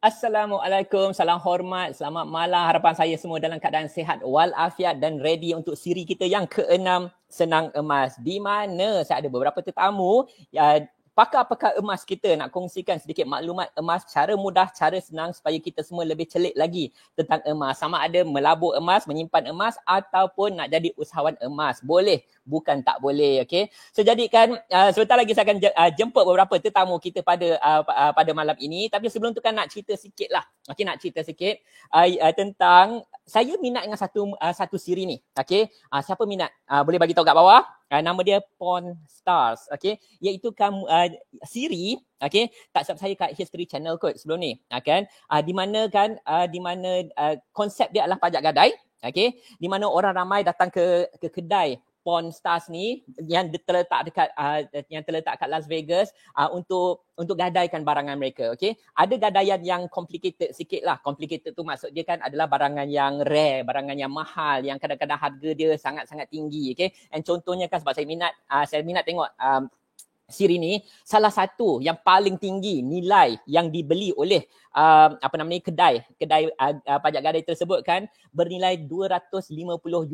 Assalamualaikum, salam hormat, selamat malam. Harapan saya semua dalam keadaan sihat walafiat dan ready untuk siri kita yang ke-6, Senang Emas. Di mana saya ada beberapa tetamu, pakar-pakar emas kita nak kongsikan sedikit maklumat emas cara mudah, cara senang supaya kita semua lebih celik lagi tentang emas. Sama ada melabur emas, menyimpan emas ataupun nak jadi usahawan emas. Boleh, bukan tak boleh. Okay? So jadikan sebentar lagi saya akan jemput beberapa tetamu kita pada malam ini. Tapi sebelum tu kan nak cerita sikit lah. Okay, nak cerita sikit tentang saya minat dengan satu siri ni. Okay, siapa minat? Boleh bagi tahu kat bawah. Nama dia Pawn Stars. Okay, iaitu siri. Okay, tak silap saya kat History Channel kot sebelum ni. Kan? Di mana konsep dia adalah pajak gadai. Okay, di mana orang ramai datang ke kedai Pawn Stars ni yang terletak kat Las Vegas untuk gadaikan barangan mereka. Okay, ada gadaian yang complicated sikit lah. Complicated tu maksud dia kan adalah barangan yang rare, barangan yang mahal, yang kadang-kadang harga dia sangat-sangat tinggi. Okay, and contohnya kan sebab saya minat tengok siri ni, salah satu yang paling tinggi nilai yang dibeli oleh kedai pajak gadai tersebut kan bernilai 250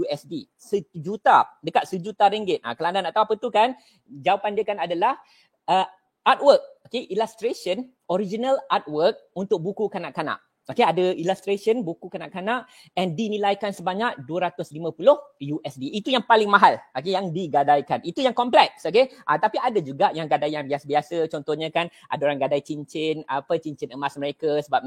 USD. Dekat sejuta ringgit. Kalau anda nak tahu apa tu kan, jawapan dia kan adalah artwork, okay, illustration, original artwork untuk buku kanak-kanak. Okay, ada illustration buku kanak-kanak and dinilaikan sebanyak 250 USD. Itu yang paling mahal, okay, yang digadaikan. Itu yang kompleks, okay. Tapi ada juga yang gadai yang biasa-biasa. Contohnya kan ada orang gadai cincin emas mereka sebab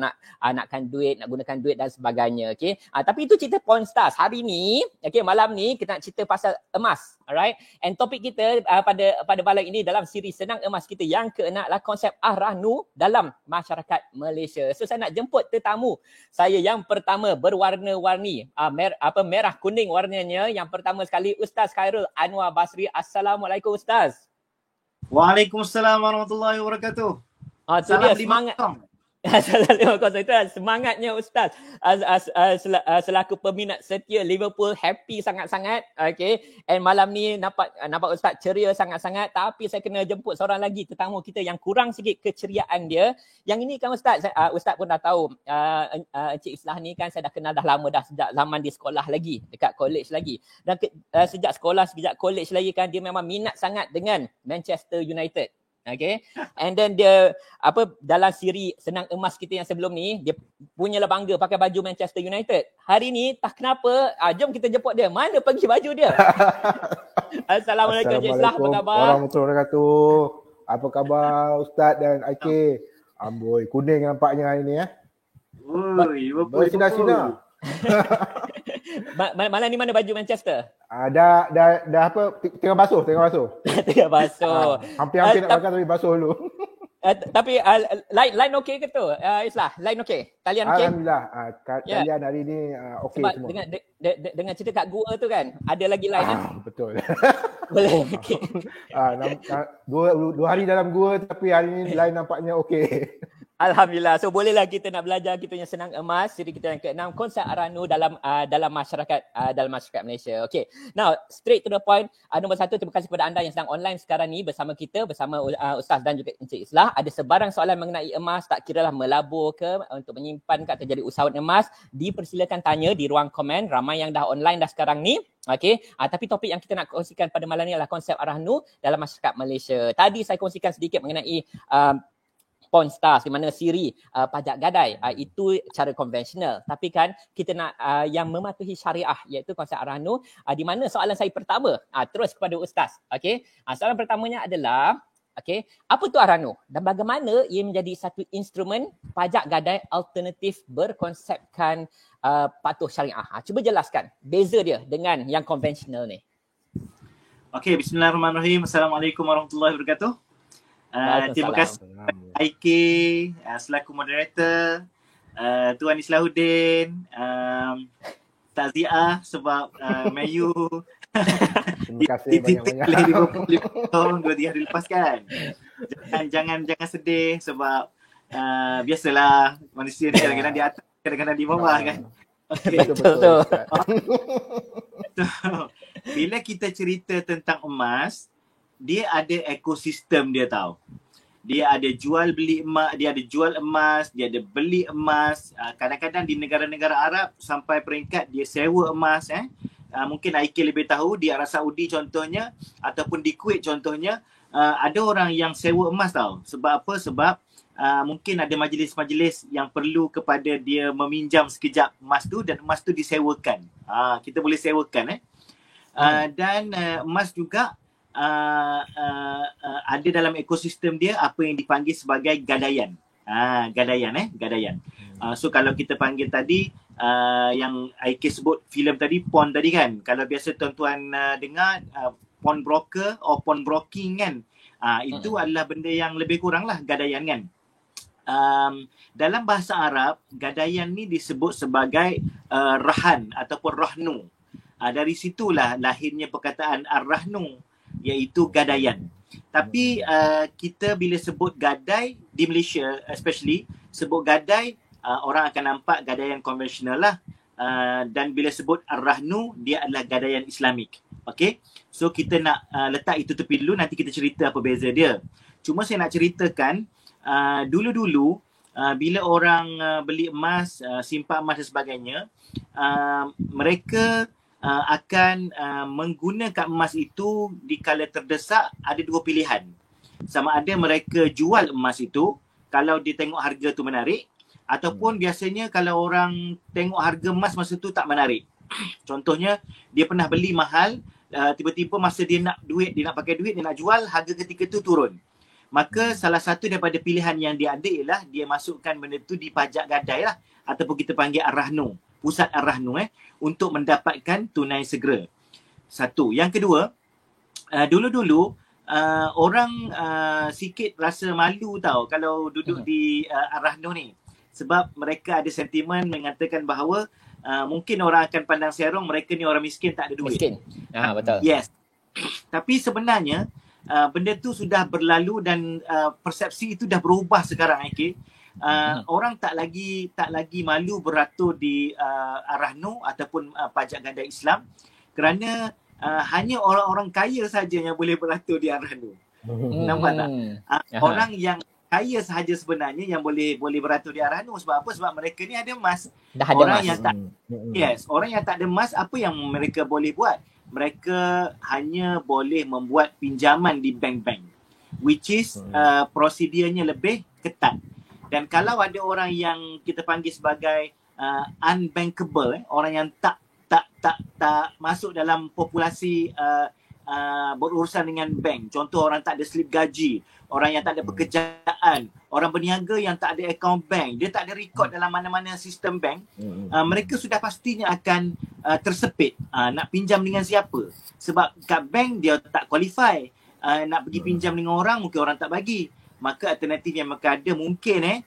nakkan duit, nak gunakan duit dan sebagainya, okay. Tapi itu cerita Pawn Stars. Hari ni, okay, malam ni kita nak cerita pasal emas. Alright. And topik kita pada malam ini dalam siri Senang Emas kita yang ke-6 adalah konsep Ar-Rahnu dalam masyarakat Malaysia. So saya nak jemput tetamu saya yang pertama berwarna-warni, merah kuning warnanya. Yang pertama sekali Ustaz Khairul Anwar Basri. Assalamualaikum Ustaz. Waalaikumsalam warahmatullahi wabarakatuh. Tu dia semangat. Assalamualaikum. Itu semangatnya Ustaz. Selaku peminat setia Liverpool, happy sangat-sangat. Okay. And malam ni nampak Ustaz ceria sangat-sangat. Tapi saya kena jemput seorang lagi tetamu kita yang kurang sikit keceriaan dia. Yang ini kan Ustaz, Ustaz pun dah tahu. Encik Islah ni kan saya dah kenal dah lama dah, sejak zaman di sekolah lagi, dekat college lagi. Dan sejak college lagi kan dia memang minat sangat dengan Manchester United. Okay, and then dia dalam siri Senang Emas kita yang sebelum ni dia punyalah bangga pakai baju Manchester United. Hari ni tak kenapa, jom kita jemput dia. Mana pergi baju dia? Assalamualaikum Encik Islah, apa khabar? Warahmatullahi wabarakatuh. Apa khabar Ustaz dan IK? Amboi, kuning nampaknya hari ni ya. Bersinar-sinar. Malam ni mana baju Manchester? Dah tengah basuh. Tengah basuh. Hampir-hampir nak pakai tapi basuh dulu. Tapi line okey ke tu? Islah, line okey? Talian okey? Alhamdulillah. Talian hari ni okey semua. Sebab dengan cerita kat gua tu kan, ada lagi line kan? Betul. Boleh. Okey. Dua hari dalam gua tapi hari ni line nampaknya okey. Alhamdulillah. So bolehlah kita nak belajar kita yang Senang Emas, siri kita yang ke-6, konsep Ar-Rahnu dalam masyarakat Malaysia. Okay. Now, straight to the point. Nombor satu, terima kasih kepada anda yang sedang online sekarang ni bersama kita, bersama Ustaz dan juga Encik Islah. Ada sebarang soalan mengenai emas, tak kiralah melabur ke, untuk menyimpan ke atau jadi usahawan emas, dipersilakan tanya di ruang komen. Ramai yang dah online dah sekarang ni. Okay. Tapi topik yang kita nak kongsikan pada malam ni adalah konsep Ar-Rahnu dalam masyarakat Malaysia. Tadi saya kongsikan sedikit mengenai Pawn Stars, di mana siri pajak gadai itu cara konvensional. Tapi kan kita nak yang mematuhi syariah, iaitu konsep Ar-Rahnu, di mana soalan saya pertama terus kepada Ustaz. Okey. Soalan pertamanya adalah apa tu Ar-Rahnu dan bagaimana ia menjadi satu instrumen pajak gadai alternatif berkonsepkan patuh syariah. Cuba jelaskan beza dia dengan yang konvensional ni. Okey, bismillahirrahmanirrahim. Assalamualaikum warahmatullahi wabarakatuh. Terima kasih IK selaku moderator, Tuan Islahuddin, takziah sebab Mayu terima kasih banyak-banyak. 2-3 hari lepas kan. Jangan sedih sebab biasalah manusia ni kadang-kadang di atas, kadang-kadang di bawah kan. Okay. Betul. Bila kita cerita tentang emas, dia ada ekosistem dia tahu. dia ada jual beli emas, dia ada jual emas, dia ada beli emas. Kadang-kadang di negara-negara Arab sampai peringkat dia sewa emas. Mungkin Aiki lebih tahu di Arab Saudi contohnya, ataupun di Kuwait contohnya, ada orang yang sewa emas tau. Sebab apa? Sebab mungkin ada majlis-majlis yang perlu kepada dia meminjam sekejap emas tu, dan emas tu disewakan. Kita boleh sewakan. Dan emas juga ada dalam ekosistem dia apa yang dipanggil sebagai gadaian. Gadaian. So kalau kita panggil tadi yang Aiki sebut filem tadi, pawn tadi kan. Kalau biasa tuan-tuan dengar pawn broker atau pawn broking kan. Itu adalah benda yang lebih kurang lah gadaian kan. Dalam bahasa Arab, gadaian ni disebut sebagai rahan ataupun rahnu. Dari situlah lahirnya perkataan ar-rahnu, iaitu gadaian. Tapi kita bila sebut gadai di Malaysia especially, sebut gadai, orang akan nampak gadaian konvensional lah. Dan bila sebut ar-rahnu, dia adalah gadaian Islamik. Okay, so kita nak letak itu tepi dulu, nanti kita cerita apa beza dia. Cuma saya nak ceritakan, dulu-dulu bila orang beli emas, simpan emas dan sebagainya, mereka akan menggunakan emas itu di kala terdesak. Ada dua pilihan. Sama ada mereka jual emas itu kalau dia tengok harga tu menarik, ataupun biasanya kalau orang tengok harga emas masa tu tak menarik. Contohnya dia pernah beli mahal, tiba-tiba masa dia nak duit, dia nak pakai duit, dia nak jual, harga ketika tu turun. Maka salah satu daripada pilihan yang dia ada ialah dia masukkan benda tu di pajak gadai lah, ataupun kita panggil ar-rahnu, pusat ar-rahnu untuk mendapatkan tunai segera. Satu. Yang kedua, dulu-dulu orang sikit rasa malu tau kalau duduk di ar-rahnu ni. Sebab mereka ada sentimen mengatakan bahawa mungkin orang akan pandang serong mereka ni orang miskin, tak ada duit. Miskin. Betul. Yes. Tapi sebenarnya benda tu sudah berlalu dan persepsi itu dah berubah sekarang. Orang tak lagi malu beratur di ar-rahnu ataupun pajak gadai Islam, kerana hanya orang-orang kaya saja yang boleh beratur di ar-rahnu. Nampak tak? Orang yang kaya sahaja sebenarnya yang boleh beratur di ar-rahnu. Sebab apa? Sebab mereka ni ada emas. Dah ada orang emas. Yang tak, orang yang tak ada emas, apa yang mereka boleh buat? Mereka hanya boleh membuat pinjaman di bank-bank, which is prosedurnya lebih ketat. Dan kalau ada orang yang kita panggil sebagai unbankable, orang yang tak masuk dalam populasi berurusan dengan bank. Contoh, orang tak ada slip gaji, orang yang tak ada pekerjaan, orang berniaga yang tak ada account bank, dia tak ada record dalam mana-mana sistem bank, mereka sudah pastinya akan tersepit. Nak pinjam dengan siapa? Sebab kat bank dia tak qualify. Nak pergi pinjam dengan orang, mungkin orang tak bagi. Maka alternatif yang mereka ada mungkin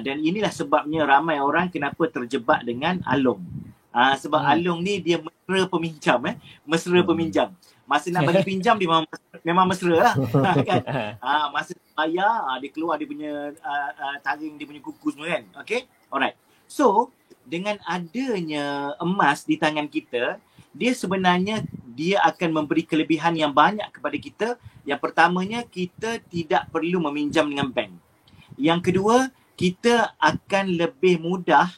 dan inilah sebabnya ramai orang kenapa terjebak dengan along. Sebab along ni dia mesra peminjam. Mesra peminjam. Masa nak bagi pinjam dia memang mesra lah. Kan? Masa bayar, dia keluar dia punya taring, dia punya kuku semua kan. Okay? Alright. So, dengan adanya emas di tangan kita, dia sebenarnya dia akan memberi kelebihan yang banyak kepada kita. Yang pertamanya, kita tidak perlu meminjam dengan bank. Yang kedua, kita akan lebih mudah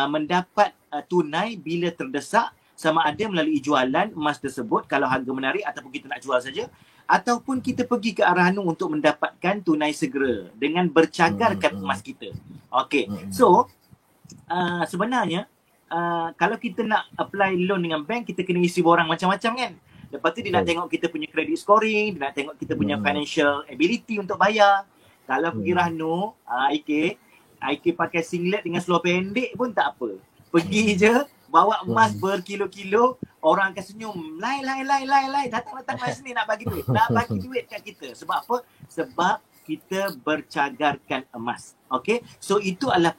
mendapat tunai bila terdesak, sama ada melalui jualan emas tersebut kalau harga menarik, ataupun kita nak jual saja, ataupun kita pergi ke ar-rahnu untuk mendapatkan tunai segera dengan bercagarkan emas kita. Okay. So, sebenarnya kalau kita nak apply loan dengan bank, kita kena isi borang macam-macam kan. Lepas tu dia nak tengok kita punya credit scoring, dia nak tengok kita punya financial ability untuk bayar. Kalau pergi rahnu, Aiki pakai singlet dengan seluar pendek pun tak apa. Pergi je, bawa emas berkilo-kilo, orang akan senyum. Lai, datang mai sini nak bagi duit. Nak bagi duit kat kita. Sebab apa? Sebab kita bercagarkan emas. Okay? So itu adalah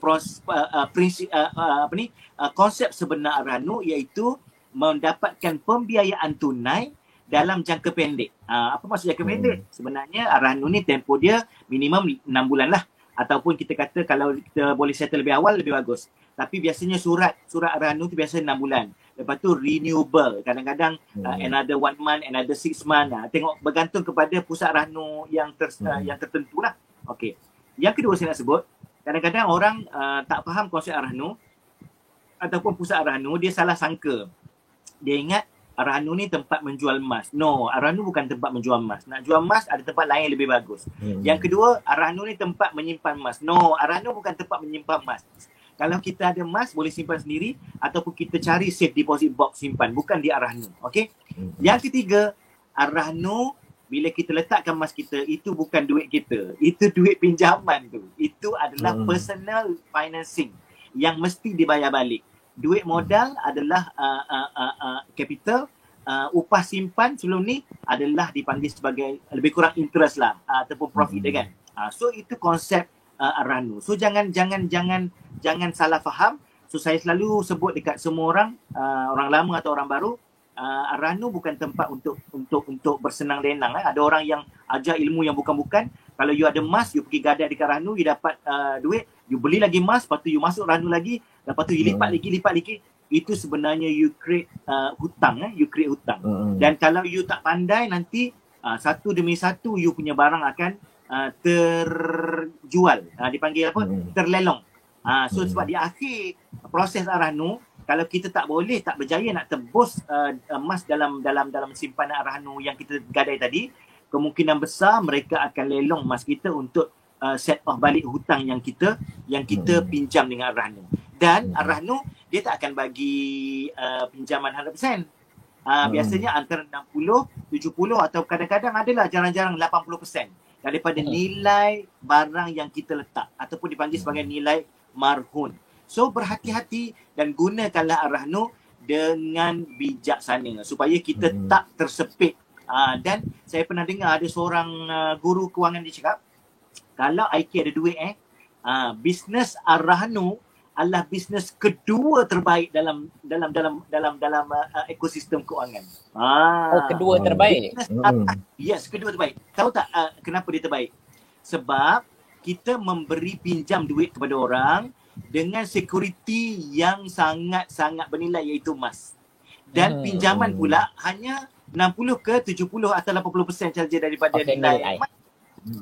konsep sebenar ar-rahnu, iaitu mendapatkan pembiayaan tunai dalam jangka pendek. Apa maksud jangka pendek? Sebenarnya ar-rahnu ni tempoh dia minimum 6 bulan lah. Ataupun kita kata kalau kita boleh settle lebih awal, lebih bagus. Tapi biasanya surat ar-rahnu tu biasa 6 bulan. Lepas tu renewable. Kadang-kadang another 1 month, another 6 month. Tengok bergantung kepada pusat rahnu yang tertentu lah. Okey. Yang kedua saya nak sebut, kadang-kadang orang tak faham konsep Ar-Rahnu ataupun pusat Ar-Rahnu, dia salah sangka. Dia ingat Ar-Rahnu ni tempat menjual emas. No, Ar-Rahnu bukan tempat menjual emas. Nak jual emas ada tempat lain yang lebih bagus. Yang kedua, Ar-Rahnu ni tempat menyimpan emas. No, Ar-Rahnu bukan tempat menyimpan emas. Kalau kita ada emas, boleh simpan sendiri ataupun kita cari safe deposit box simpan. Bukan di Ar-Rahnu. Okey? Yang ketiga, Ar-Rahnu bila kita letakkan emas kita, itu bukan duit kita. Itu duit pinjaman tu. Itu adalah personal financing yang mesti dibayar balik. Duit modal adalah capital, upah simpan sebelum ni adalah dipanggil sebagai lebih kurang interest lah ataupun profit dia kan. So itu konsep Ar-Rahnu. So jangan salah faham. So saya selalu sebut dekat semua orang, orang lama atau orang baru, Ar-Rahnu bukan tempat untuk bersenang lenang. Ada orang yang ajar ilmu yang bukan-bukan. Kalau you ada emas, you pergi gadai dekat Ar-Rahnu, you dapat duit, you beli lagi emas, lepas tu you masuk Ar-Rahnu lagi, lepas tu you lipat lagi. Itu sebenarnya you create hutang. You create hutang. Dan kalau you tak pandai, nanti satu demi satu you punya barang akan terjual. Dipanggil apa? Terlelong. So sebab di akhir proses Ar-Rahnu, kalau kita tak berjaya nak tebus emas dalam simpanan Ar-Rahnu yang kita gadai tadi, kemungkinan besar mereka akan lelong emas kita untuk set off balik hutang yang kita pinjam dengan Ar-Rahnu. Dan Ar-Rahnu dia tak akan bagi pinjaman 100%. Biasanya antara 60, 70 atau kadang-kadang adalah jarang-jarang 80% daripada nilai barang yang kita letak ataupun dipanggil sebagai nilai marhun. So berhati-hati dan gunakanlah Ar-Rahnu dengan bijaksana supaya kita tak tersepit. Dan saya pernah dengar ada seorang guru kewangan dia cakap, kalau IK ada duit bisnes Ar-Rahnu adalah bisnes kedua terbaik dalam ekosistem kewangan. Kedua terbaik. Yes, kedua terbaik. Tahu tak kenapa dia terbaik? Sebab kita memberi pinjam duit kepada orang dengan security yang sangat-sangat bernilai iaitu emas. Dan pinjaman pula hanya 60 ke 70 atau 80% saja daripada nilai emas.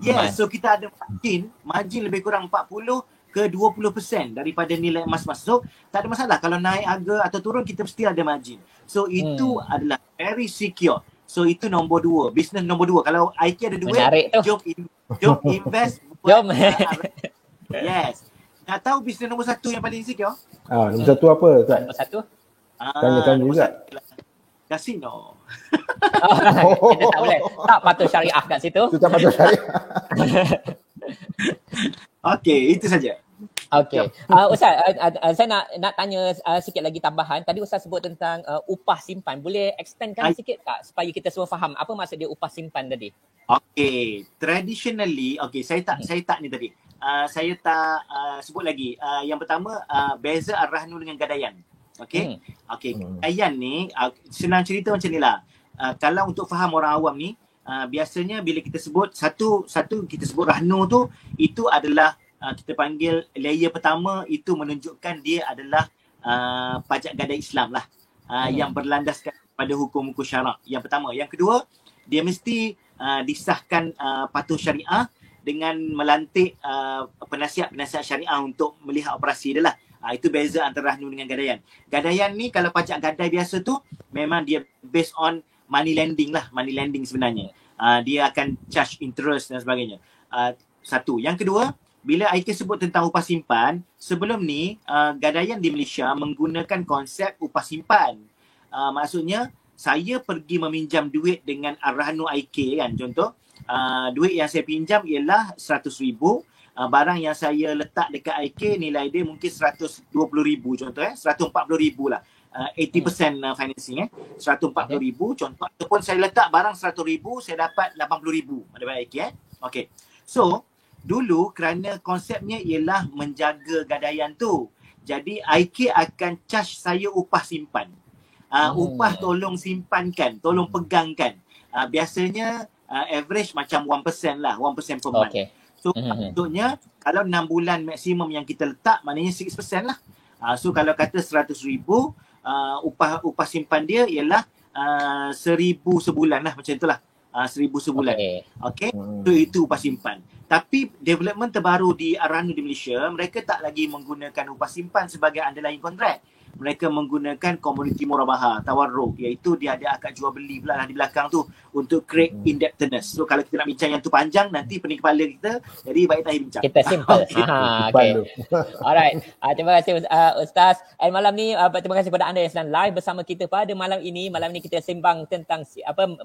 Yes, so kita ada margin lebih kurang 40 ke 20% daripada nilai emas masuk. Tak ada masalah kalau naik harga atau turun, kita mesti ada margin. So itu adalah very secure. So itu nombor 2, bisnes nombor 2. Kalau IK ada duit, jom invest. Jom. Yes. Nak tahu bisnes nombor 1 yang paling secure? Nombor 1 apa? Nombor 1? Tanya-tanya juga. Kasino. Kita tak boleh. Tak patut syariah kat situ. Itu tak patut syariah. Okey, itu saja. Okey. Ustaz, saya nak tanya sikit lagi tambahan. Tadi Ustaz sebut tentang upah simpan. Boleh extendkan sikit tak supaya kita semua faham apa maksud dia upah simpan tadi? Okey, traditionally, saya tak ni tadi. Saya tak sebut lagi. Yang pertama, beza Ar-Rahnu dengan gadaian. Okey. Gadaian ni senang cerita macam ni lah. Kalau untuk faham orang awam ni, biasanya bila kita sebut satu kita sebut Rahnu tu, itu adalah kita panggil layer pertama, itu menunjukkan dia adalah pajak gadai Islam lah, yang berlandaskan pada hukum-hukum syarak. Yang pertama. Yang kedua, dia mesti disahkan patuh syariah dengan melantik penasihat syariah untuk melihat operasi dia lah. Itu beza antara Rahnu dengan gadaian. Gadaian ni kalau pajak gadai biasa tu memang dia based on money lending lah, money lending sebenarnya. Dia akan charge interest dan sebagainya. Satu. Yang kedua, bila IK sebut tentang upah simpan, sebelum ni gadaian di Malaysia menggunakan konsep upah simpan. Maksudnya saya pergi meminjam duit dengan Ar-Rahnu IK kan, contoh duit yang saya pinjam ialah 100,000, barang yang saya letak dekat IK nilai dia mungkin 120,000 contoh 140,000 lah. 80% financing 140,000 contoh, ataupun saya letak barang 100,000 saya dapat 80,000 daripada IK Okey. So dulu kerana konsepnya ialah menjaga gadaian tu, jadi IK akan charge saya upah simpan. Upah tolong simpankan, tolong pegangkan. Biasanya average macam 1% lah, 1% per month. So maksudnya kalau 6 bulan maksimum yang kita letak, maknanya 6% lah. So kalau kata 100,000, upah simpan dia ialah 1,000 sebulan lah, macam itulah. $1,000 sebulan. Okay. Okay, so itu upah simpan. Tapi development terbaru di Arahnu di Malaysia, mereka tak lagi menggunakan upah simpan sebagai underlying kontrak. Mereka menggunakan komoditi murabaha, tawarruk, iaitu dia ada akad jual beli pula lah di belakang tu untuk create indebtedness. So kalau kita nak bincang yang tu panjang, nanti pening kepala kita, jadi baik tak bincang. Kita simple. Okay. Alright. Terima kasih Ustaz. And malam ni terima kasih kepada anda yang sedang live bersama kita pada malam ini. Malam ini kita sembang tentang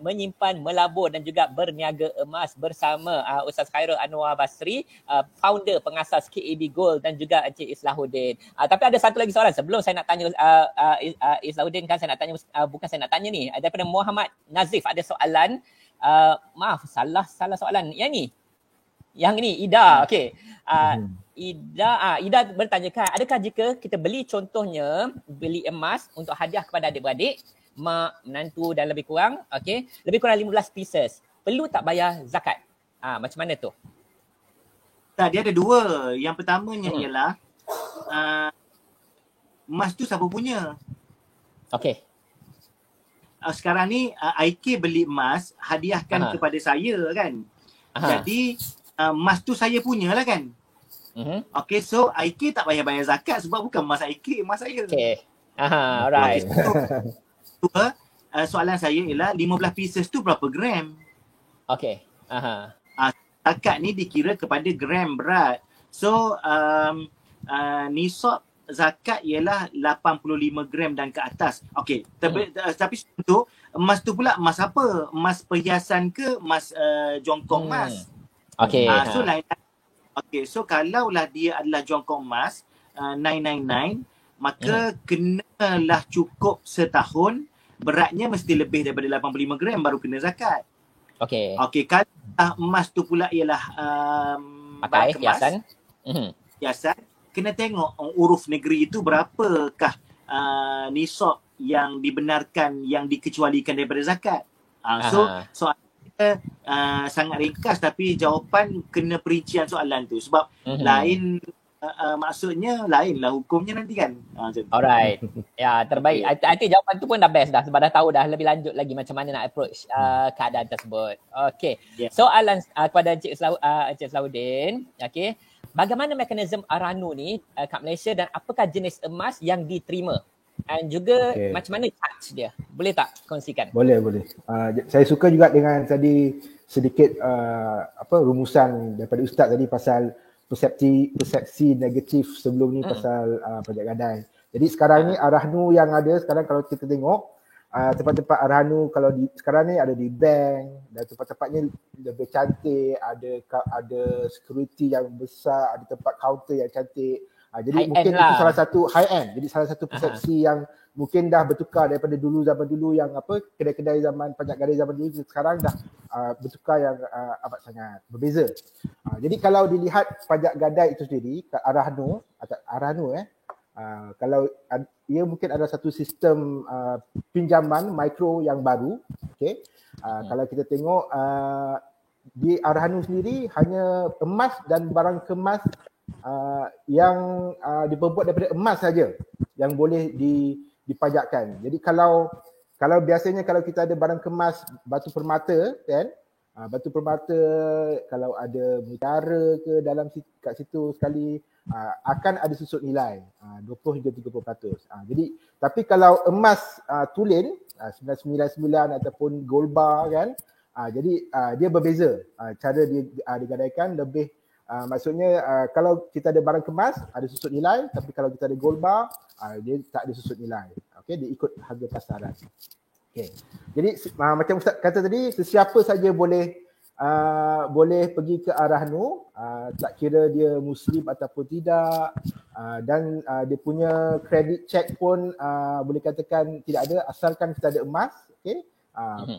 menyimpan, melabur dan juga berniaga emas bersama Ustaz Khairul Anwar Basri, founder pengasas KAB Gold dan juga Encik Islahuddin. Tapi ada satu lagi soalan sebelum saya nak tanya Islahuddin, kan saya nak tanya, bukan saya nak tanya ni, daripada Muhammad Nazif ada soalan. Maaf, salah soalan. Yang ni Ida. Okey. Ida bertanyakan, adakah jika kita beli, contohnya beli emas untuk hadiah kepada adik-beradik, mak, menantu dan lebih kurang, okey, lebih kurang 15 pieces, perlu tak bayar zakat? Macam mana tu? Tak, dia ada dua. Yang pertamanya ialah emas tu siapa punya? Okey. Sekarang ni IK beli emas, hadiahkan kepada saya kan. Jadi emas tu saya punya lah kan. Okay, so IK tak payah bayar zakat sebab bukan emas IK, emas saya. Okay. Alright. Okay, so, soalan saya ialah 15 pieces tu berapa gram? Okay. Zakat ni dikira kepada gram berat. So nisab zakat ialah 85 gram dan ke atas. Okey, tapi untuk emas tu pula emas apa? Emas perhiasan ke emas jongkong emas? Okey. So lain. Okey, so kalaulah dia adalah jongkong emas 999, maka kenalah cukup setahun, beratnya mesti lebih daripada 85 gram baru kena zakat. Okey. Okey, kalau emas tu pula ialah pakai hiasan. Hiasan, kena tengok uruf negeri itu berapakah nisab yang dibenarkan, yang dikecualikan daripada zakat. So soalan kita sangat ringkas, tapi jawapan kena perincian soalan tu sebab lain maksudnya lainlah hukumnya nanti kan. Alright. Ya, terbaik. I think jawapan tu pun dah best dah sebab dah tahu dah lebih lanjut lagi macam mana nak approach keadaan tersebut. Okay. Soalan kepada Encik Islahuddin. Okay. Bagaimana mekanisme Arahnu ni kat Malaysia dan apakah jenis emas yang diterima? Dan juga macam mana charge dia? Boleh tak kongsikan? Boleh. Saya suka juga dengan tadi sedikit rumusan daripada Ustaz tadi pasal persepsi negatif sebelum ni pasal pajak gadai. Jadi sekarang ni Arahnu yang ada sekarang, kalau kita tengok tempat-tempat Arahnu kalau sekarang ni ada di bank dan tempat-tempatnya lebih cantik, ada security yang besar, ada tempat kaunter yang cantik. Jadi high mungkin itu salah satu high end. Jadi salah satu persepsi yang mungkin dah bertukar daripada zaman dulu yang kedai-kedai zaman pajak gadai zaman dulu, sekarang dah bertukar yang amat sangat berbeza. Jadi kalau dilihat pajak gadai itu sendiri kat Arahnu kalau ia mungkin ada satu sistem pinjaman mikro yang baru. Okey. Kalau kita tengok di Arahnu sendiri hanya emas dan barang kemas yang diperbuat daripada emas saja yang boleh dipajakkan. Jadi kalau biasanya kalau kita ada barang kemas batu permata kan, batu permata kalau ada mutiara ke dalam kat situ sekali akan ada susut nilai 20 hingga 30%. Jadi tapi kalau emas tulen 999 ataupun gold bar kan, jadi dia berbeza cara dia digadaikan lebih. Maksudnya kalau kita ada barang kemas ada susut nilai, tapi kalau kita ada gold bar dia tak ada susut nilai. Okey, dia ikut harga pasaran. Okey. Jadi macam Ustaz kata tadi, sesiapa saja boleh pergi ke Arahnu, tak kira dia Muslim ataupun tidak, dan dia punya credit check pun boleh katakan tidak ada, asalkan kita ada emas. Okey,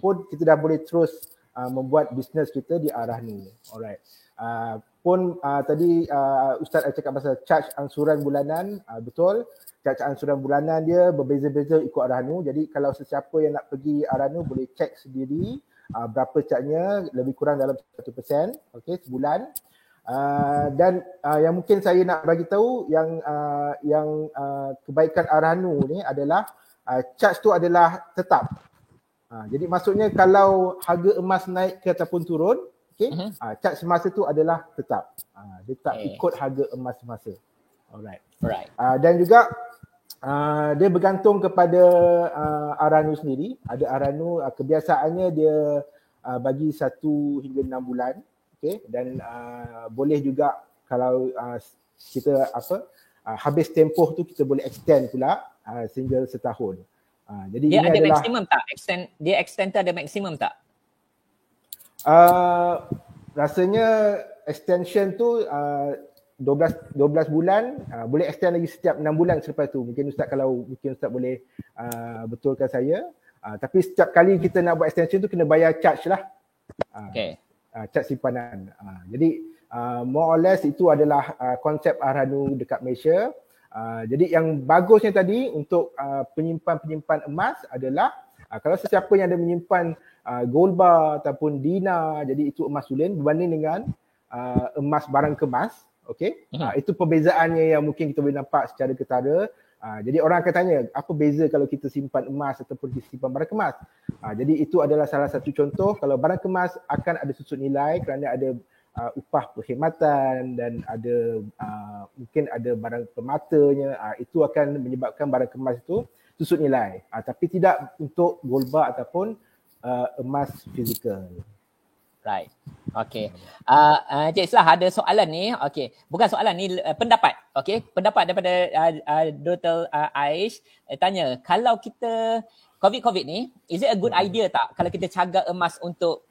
pun kita dah boleh terus membuat bisnes kita di Arahnu. Alright. Tadi Ustaz cakap pasal charge angsuran bulanan, betul. Charge angsuran bulanan dia berbeza-beza ikut Arahnu. Jadi kalau sesiapa yang nak pergi Arahnu boleh check sendiri berapa charge-nya, lebih kurang dalam 1%, okey, sebulan. Dan yang mungkin saya nak bagi tahu yang kebaikan Arahnu ni adalah charge tu adalah tetap. Jadi maksudnya kalau harga emas naik ke ataupun turun, okey, charge semasa tu adalah tetap. Dia tak ikut harga emas semasa. Alright. Dan juga dia bergantung kepada Aranu sendiri. Ada Aranu kebiasaannya dia bagi 1 hingga 6 bulan. Okey, dan boleh juga kalau kita habis tempoh tu kita boleh extend pula sehingga setahun. Jadi dia ini ada adalah maksimum tak? Dia extend tu ada maksimum tak? Rasanya extension tu 12 bulan, boleh extend lagi setiap 6 bulan selepas tu. Mungkin Ustaz Ustaz boleh betulkan saya. Tapi setiap kali kita nak buat extension tu kena bayar charge lah. Charge simpanan. Jadi more or less itu adalah konsep Arhanu dekat Malaysia. Jadi yang bagusnya tadi untuk penyimpan emas adalah kalau sesiapa yang ada menyimpan gold bar ataupun dinar, jadi itu emas tulen berbanding dengan emas barang kemas, okey. Itu perbezaannya yang mungkin kita boleh nampak secara ketara. Jadi orang akan tanya, apa beza kalau kita simpan emas ataupun kita simpan barang kemas? Jadi itu adalah salah satu contoh. Kalau barang kemas akan ada susut nilai kerana ada upah perkhidmatan dan ada mungkin ada barang permatanya, itu akan menyebabkan barang kemas itu susut nilai. Tapi tidak untuk gold bar ataupun emas fizikal. Right. Okay. Cik Islah ada soalan ni. Okay. Bukan soalan ni, pendapat. Okay. Pendapat daripada Dr. Aish. Tanya, kalau kita COVID ni, is it a good idea tak kalau kita cagar emas untuk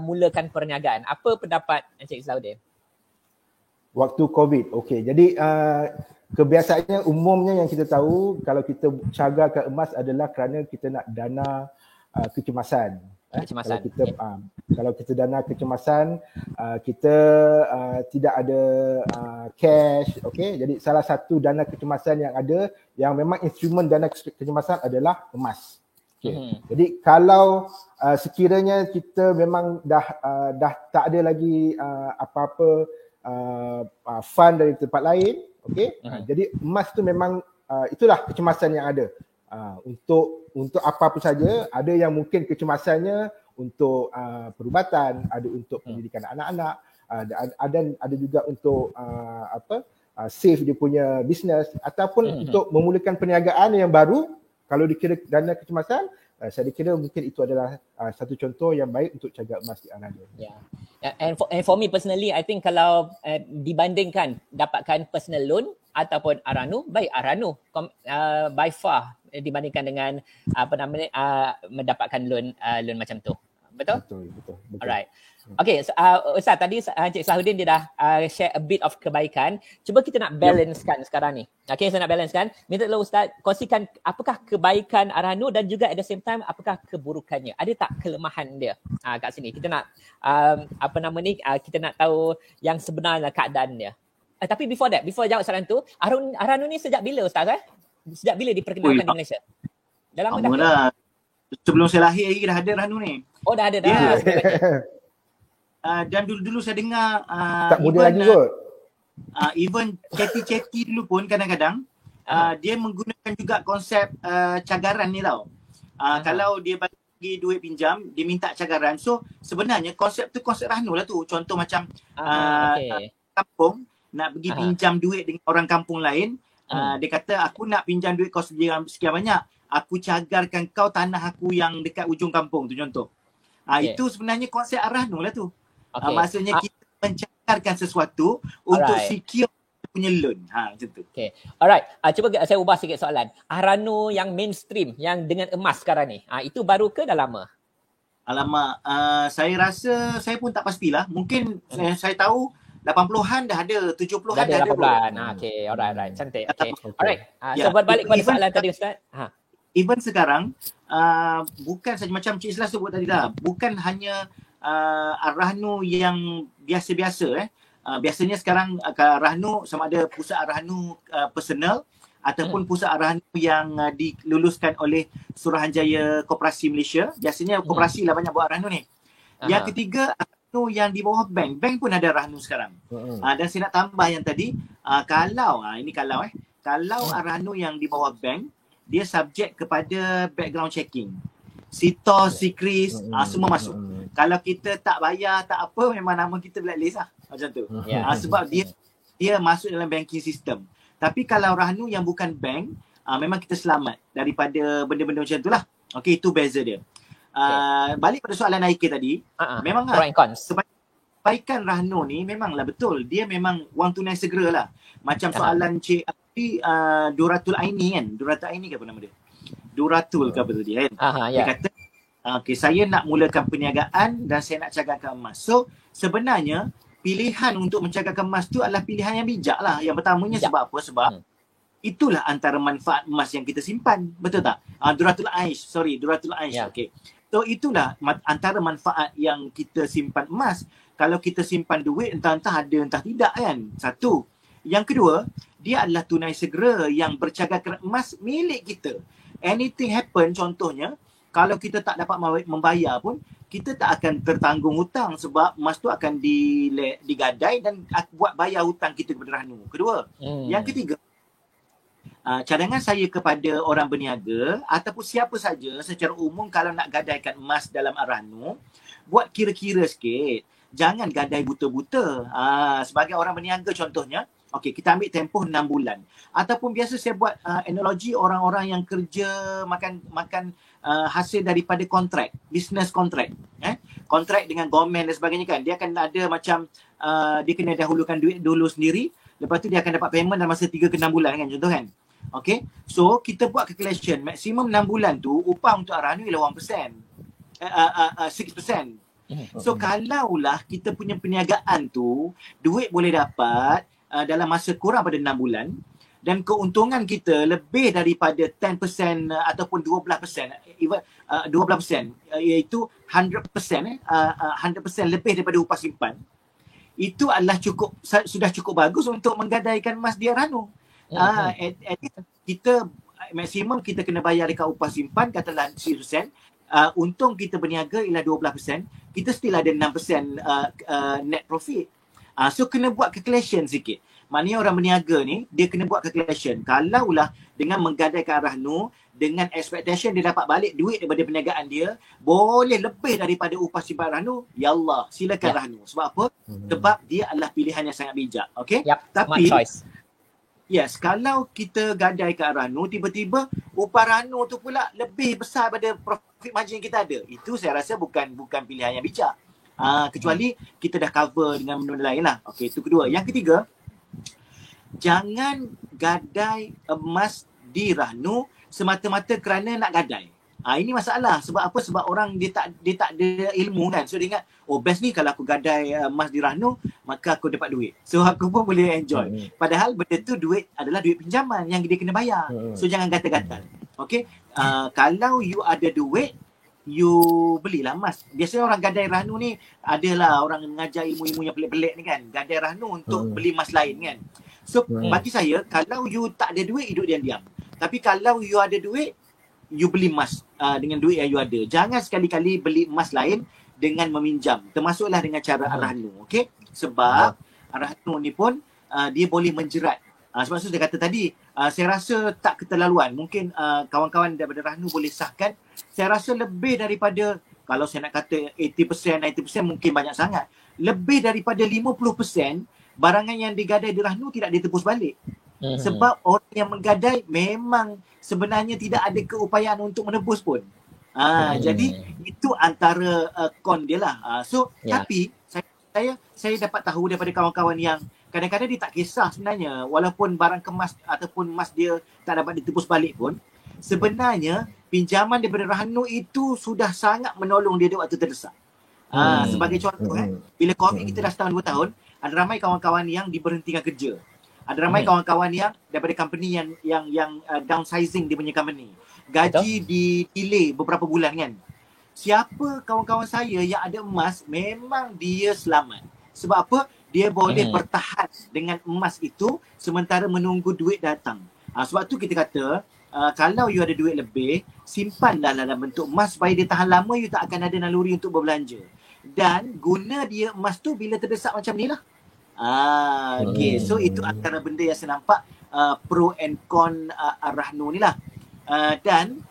mulakan perniagaan? Apa pendapat Encik Islahuddin? Waktu COVID, okey. Jadi kebiasaannya umumnya yang kita tahu kalau kita cagarkan emas adalah kerana kita nak dana kecemasan. Kalau kita dana kecemasan, kita tidak ada cash, okey. Jadi salah satu dana kecemasan yang ada, yang memang instrumen dana kecemasan adalah emas. Okay. Jadi kalau sekiranya kita memang dah tak ada lagi apa-apa fund dari tempat lain, okey. Jadi emas tu memang itulah kecemasan yang ada. Untuk apa pun saja, ada yang mungkin kecemasannya untuk perubatan, ada untuk pendidikan anak-anak, ada juga untuk save dia punya bisnes ataupun untuk memulakan perniagaan yang baru. Kalau dikira dana kecemasan, saya kira mungkin itu adalah satu contoh yang baik untuk cagar emas di Arhanu. And for me personally, I think kalau dibandingkan dapatkan personal loan ataupun Arhanu, baik Arhanu by far dibandingkan dengan mendapatkan loan macam tu. Betul? Betul. Alright. Okay, so, Ustaz tadi Encik Islahuddin dia dah share a bit of kebaikan. Cuba kita nak balancekan sekarang ni. Okay, saya nak balancekan. Minta tolong Ustaz kongsikan apakah kebaikan Arhanu dan juga at the same time apakah keburukannya. Ada tak kelemahan dia kat sini? Kita nak kita nak tahu yang sebenarnya keadaan dia. Tapi before jawab soalan tu, Arhanu ni sejak bila Ustaz? Sejak bila diperkenalkan di Malaysia? Dah lama dah. Sebelum saya lahir lagi dah ada Arhanu ni. Oh dah ada dah. Dan dulu-dulu saya dengar tak muda lagi kot. Even chatty dulu pun kadang-kadang dia menggunakan juga konsep cagaran ni tau. Kalau dia bagi duit pinjam, dia minta cagaran. So sebenarnya konsep tu konsep Arhanu lah tu. Contoh macam kampung nak pergi pinjam duit dengan orang kampung lain. Dia kata aku nak pinjam duit kau sekian banyak. Aku cagarkan kau tanah aku yang dekat ujung kampung tu contoh. Itu sebenarnya konsep Arhanu lah tu. Maksudnya kita mencagarkan sesuatu untuk secure punya loan. Macam tu. Okay. Alright. Cuba saya ubah sikit soalan. Arhanu yang mainstream, yang dengan emas sekarang ni, itu baru ke dah lama? Alamak, saya rasa saya pun tak pastilah. Mungkin saya tahu 80-an dah ada, 70-an dah ada. 80-an. Okay, alright. Cantik. Okay. Alright. So berbalik kepada soalan tadi Ustaz. Even sekarang, bukan saja macam Cik Islah sebut tadi dah, bukan hanya Arhanu yang biasa-biasa. Biasanya sekarang Arhanu sama ada pusat Arhanu personal ataupun pusat Arhanu yang diluluskan oleh Suruhanjaya Koperasi Malaysia. Biasanya koperasi lah banyak buat Arhanu ni. Yang ketiga, Arhanu yang di bawah bank. Bank pun ada Arhanu sekarang. Dan saya nak tambah yang tadi, kalau Arhanu yang di bawah bank, dia subjek kepada background checking. Sitos, Sikris, semua masuk. Kalau kita tak bayar, tak apa, memang nama kita blacklist lah. Macam tu. Sebab dia masuk dalam banking system. Tapi kalau Rahnu yang bukan bank, memang kita selamat daripada benda-benda macam tu lah. Okay, itu beza dia. Balik pada soalan Aika tadi, memang lah, kebaikan Rahnu ni memanglah betul. Dia memang wang tunai segera lah. Macam soalan Cik Abdi, Duratul Aini kan? Duratul Aini ke apa nama dia? Duratul ke apa tu dia kan? Dia kata, okay, saya nak mulakan perniagaan dan saya nak cagakkan emas. So, sebenarnya pilihan untuk mencagakkan emas tu adalah pilihan yang bijak lah. Yang pertamanya sebab apa? Sebab itulah antara manfaat emas yang kita simpan. Betul tak? Duratul Aish. Okay. So, itulah antara manfaat yang kita simpan emas. Kalau kita simpan duit, entah-entah ada, entah tidak kan. Satu. Yang kedua, dia adalah tunai segera yang bercagakkan emas milik kita. Anything happen, contohnya, kalau kita tak dapat membayar pun, kita tak akan tertanggung hutang sebab emas tu akan digadai dan buat bayar hutang kita kepada Rahnu. Kedua. Yang ketiga, cadangan saya kepada orang berniaga ataupun siapa saja secara umum kalau nak gadaikan emas dalam Rahnu, buat kira-kira sikit. Jangan gadai buta-buta. Sebagai orang berniaga contohnya, okey, kita ambil tempoh 6 bulan. Ataupun biasa saya buat analogi orang-orang yang kerja makan hasil daripada kontrak, business kontrak. Kontrak dengan government dan sebagainya kan. Dia akan ada macam, dia kena dahulukan duit dulu sendiri. Lepas tu dia akan dapat payment dalam masa 3 ke 6 bulan kan, contoh kan. Okay, so kita buat calculation, maksimum 6 bulan tu upah untuk Rahnu ialah 1%. 6%. So kalaulah kita punya perniagaan tu, duit boleh dapat dalam masa kurang pada 6 bulan dan keuntungan kita lebih daripada 10% ataupun 12%, even 12%, iaitu 100%, 100% lebih daripada upah simpan. Itu adalah sudah cukup bagus untuk menggadaikan emas di Rahnu. Kita maksimum kita kena bayar dekat upah simpan katalah 10%. Untung kita berniaga ialah 12%, kita still ada 6% net profit. So kena buat calculation sikit. Maknanya orang berniaga ni, dia kena buat calculation. Kalaulah dengan menggadaikan Rahnu, dengan expectation dia dapat balik duit daripada perniagaan dia, boleh lebih daripada upah simpan Rahnu, ya Allah, silakan Rahnu. Sebab apa? Sebab dia adalah pilihan yang sangat bijak. Okay? Tapi, yes, kalau kita gadai ke Rahnu, tiba-tiba upah Rahnu tu pula lebih besar daripada profit margin yang kita ada. Itu saya rasa bukan pilihan yang bijak. Kecuali kita dah cover dengan benda lain lah. Okey, itu kedua. Yang ketiga, jangan gadai emas di Rahnu semata-mata kerana nak gadai. Ini masalah. Sebab apa? Sebab orang dia tak ada ilmu kan. So dia ingat, oh best ni kalau aku gadai emas di Rahnu, maka aku dapat duit. So aku pun boleh enjoy. Padahal benda tu duit adalah duit pinjaman yang dia kena bayar. So jangan gatal-gatal. Okay? Kalau you ada duit, you belilah emas. Biasanya orang gadai Rahnu ni, adalah orang mengajar ilmu-ilmu yang pelik-pelik ni kan. Gadai Rahnu untuk beli emas lain kan. So bagi saya, kalau you tak ada duit, hidup diam-diam. Tapi kalau you ada duit, you beli emas dengan duit yang you ada. Jangan sekali-kali beli emas lain dengan meminjam. Termasuklah dengan cara Rahnu. Okay? Sebab Rahnu ni pun dia boleh menjerat. Sebab tu saya kata tadi, saya rasa tak keterlaluan. Mungkin kawan-kawan daripada Rahnu boleh sahkan. Saya rasa lebih daripada, kalau saya nak kata 80%, 90% mungkin banyak sangat. Lebih daripada 50% barangan yang digadai di Rahnu tidak ditebus balik. Sebab orang yang menggadai memang sebenarnya tidak ada keupayaan untuk menebus pun. Jadi itu antara con dia lah. Tapi saya dapat tahu daripada kawan-kawan yang kadang-kadang dia tak kisah sebenarnya, walaupun barang kemas ataupun emas dia tak dapat ditebus balik pun, sebenarnya pinjaman daripada Rahnu itu sudah sangat menolong dia di waktu terdesak. Sebagai contoh bila COVID kita dah setahun 2 tahun, ada ramai kawan-kawan yang diberhentikan kerja. Ada ramai kawan-kawan yang daripada company yang downsizing dia punya company. Gaji di-delay beberapa bulan kan. Siapa kawan-kawan saya yang ada emas, memang dia selamat. Sebab apa? Dia boleh bertahan dengan emas itu sementara menunggu duit datang. Sebab tu kita kata, kalau you ada duit lebih, simpanlah dalam bentuk emas supaya dia tahan lama, you tak akan ada naluri untuk berbelanja. Dan guna dia emas tu bila terdesak macam ni lah. Okay, so itu antara benda yang saya nampak pro and con Rahnu ni lah. Dan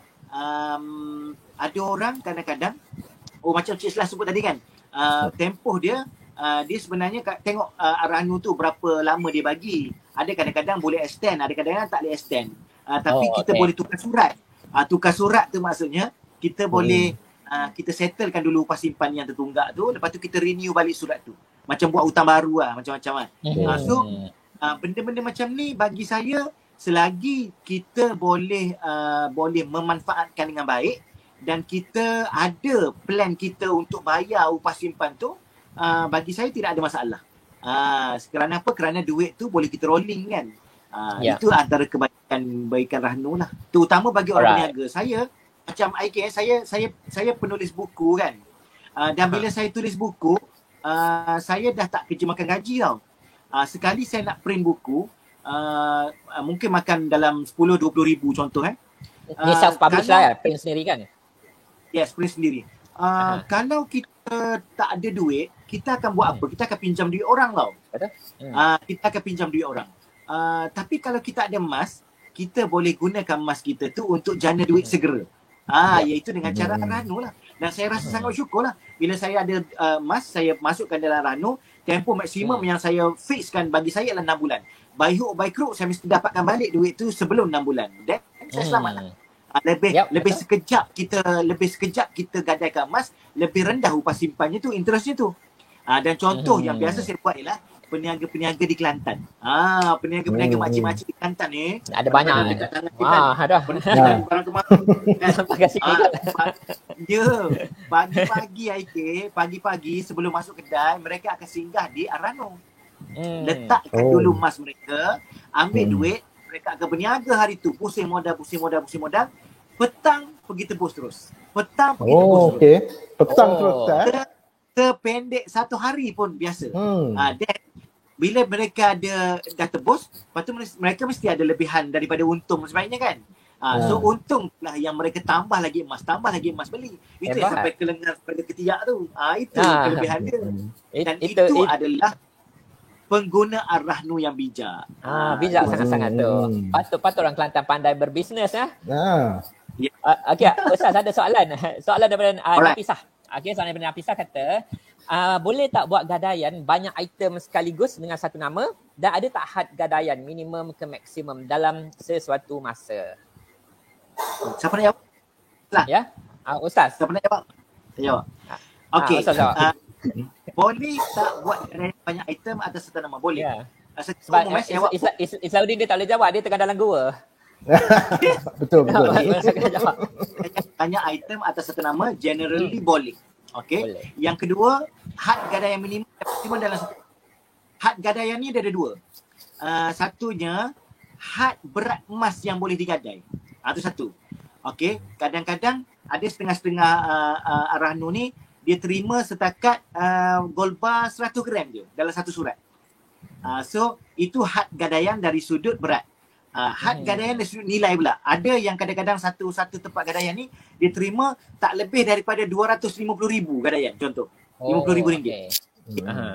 ada orang kadang-kadang, macam Cik Islah sebut tadi kan, tempoh dia, dia sebenarnya tengok Arahanoo tu berapa lama dia bagi. Ada kadang-kadang boleh extend, ada kadang-kadang tak boleh extend. Tapi kita boleh tukar surat. Tukar surat tu maksudnya kita boleh kita settlekan dulu upah simpan yang tertunggak tu, lepas tu kita renew balik surat tu. Macam buat hutang baru lah, macam-macam kan. So benda-benda macam ni bagi saya, selagi kita boleh memanfaatkan dengan baik dan kita ada plan kita untuk bayar upah simpan tu, bagi saya tidak ada masalah. Kerana apa? Kerana duit tu boleh kita rolling kan. Itu antara kebaikan Arahanoo lah. Terutama bagi orang berniaga. Saya macam IK, saya penulis buku kan. Dan bila saya tulis buku, saya dah tak kerja makan gaji tau. Sekali saya nak print buku, mungkin makan dalam 10-20 ribu contoh kan. Ni self-publish lah, print sendiri kan? Yes, print sendiri. Kalau kita tak ada duit, kita akan buat apa? Kita akan pinjam duit orang tau. Kita akan pinjam duit orang. Tapi kalau kita ada emas, kita boleh gunakan emas kita tu untuk jana duit segera. Iaitu dengan cara Arahanoo lah. Dan saya rasa sangat bersyukur lah. Bila saya ada emas, saya masukkan dalam Arahanoo, tempoh maksimum yang saya fixkan bagi saya adalah 6 bulan. By hook by crook, saya mesti dapatkan balik duit tu sebelum 6 bulan. Dan saya selamat lah. Lebih sekejap kita gadaikan emas, lebih rendah upah simpannya tu, interestnya tu. Dan contoh yang biasa saya buat ialah peniaga-peniaga di Kelantan. Peniaga-peniaga makcik-makcik di Kelantan ni. Ada banyak. Ada. Barang kemarin. Pakai sikit. Pagi-pagi sebelum masuk kedai, mereka akan singgah di Arahanoo. Letakkan dulu emas mereka, ambil duit, mereka akan berniaga hari tu. Pusing modal. Petang pergi tebus terus. Petang terus. Terpendek 1 hari pun biasa. Dan bila mereka dah tebus, lepas tu mereka mesti ada lebihan daripada untung sebaiknya kan. So untung lah yang mereka tambah lagi emas beli. Itu yang sampai ke lengan, sampai ke ketiak tu. Itu kelebihan dia. Dan itu adalah pengguna Arahanoo yang bijak. Bijak sangat-sangat tu. Patut orang Kelantan pandai berbisnes ya. Okey, Ustaz ada soalan. Soalan daripada Nafisah. Okey, soalan daripada Nafisah kata, boleh tak buat gadaian banyak item sekaligus dengan satu nama, dan ada tak had gadaian minimum ke maksimum dalam sesuatu masa? Siapa nak jawab? Ya, Ustaz. Siapa nak jawab? Saya jawab. Okey. Boleh tak buat gadaian banyak item atas satu nama? Boleh. Sebab Islaudin dia tak boleh jawab, dia tengah dalam gua. Betul. Banyak item atas satu nama generally boleh. Okey. Yang kedua, had gadaian minimum dalam satu. Had gadaian ni ada 2. Satunya had berat emas yang boleh digadai. Itu satu. Okey, kadang-kadang ada setengah-setengah Arahanoo ni dia terima setakat gold bar 100 gram je dalam satu surat. So itu had gadaian dari sudut berat. Had gadaian dari sudut nilai pula. Ada yang kadang-kadang satu tempat gadaian ni dia terima tak lebih daripada 250,000 gadaian contoh. RM50,000.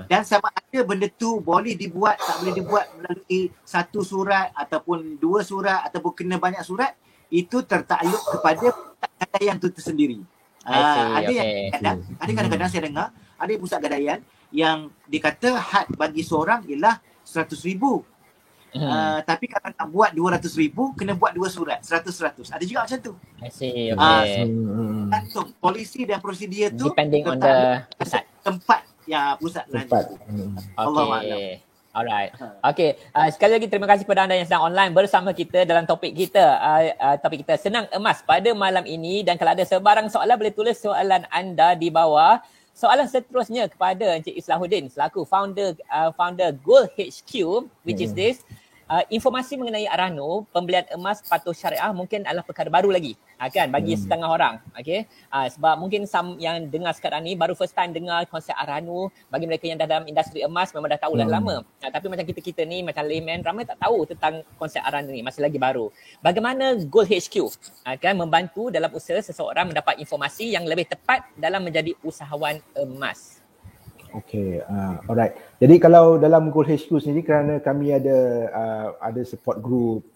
Dan sama ada benda tu boleh dibuat, tak boleh dibuat melalui satu surat ataupun 2 surat ataupun kena banyak surat, itu tertakluk kepada gadaian tu tersendiri. Ada kadang-kadang saya dengar ada pusat gadaian yang dikata had bagi seorang ialah 100,000. Tapi kalau nak buat 200,000 kena buat 2 surat, 100. Ada juga macam tu. Gantung polisi dan prosedur tu depending on the pusat. Tempat pusat. Okay. Alright. Okay. Sekali lagi terima kasih kepada anda yang sedang online bersama kita dalam topik kita. Topik kita Senang Emas pada malam ini. Dan kalau ada sebarang soalan, boleh tulis soalan anda di bawah. Soalan seterusnya kepada Encik Islahuddin selaku founder Gold HQ, which is this. Informasi mengenai Arahanoo, pembelian emas patuh syariah mungkin adalah perkara baru lagi kan bagi setengah orang. Okey, sebab mungkin yang dengar sekarang ni baru first time dengar konsep Arahanoo. Bagi mereka yang dah dalam industri emas memang dah tahu dah lama. Tapi macam kita ni macam layman ramai tak tahu tentang konsep Arahanoo ni, masih lagi baru. Bagaimana Gold HQ akan membantu dalam usaha seseorang mendapat informasi yang lebih tepat dalam menjadi usahawan emas? Okay, alright. Jadi kalau dalam Gold HQ sendiri, kerana kami ada support group,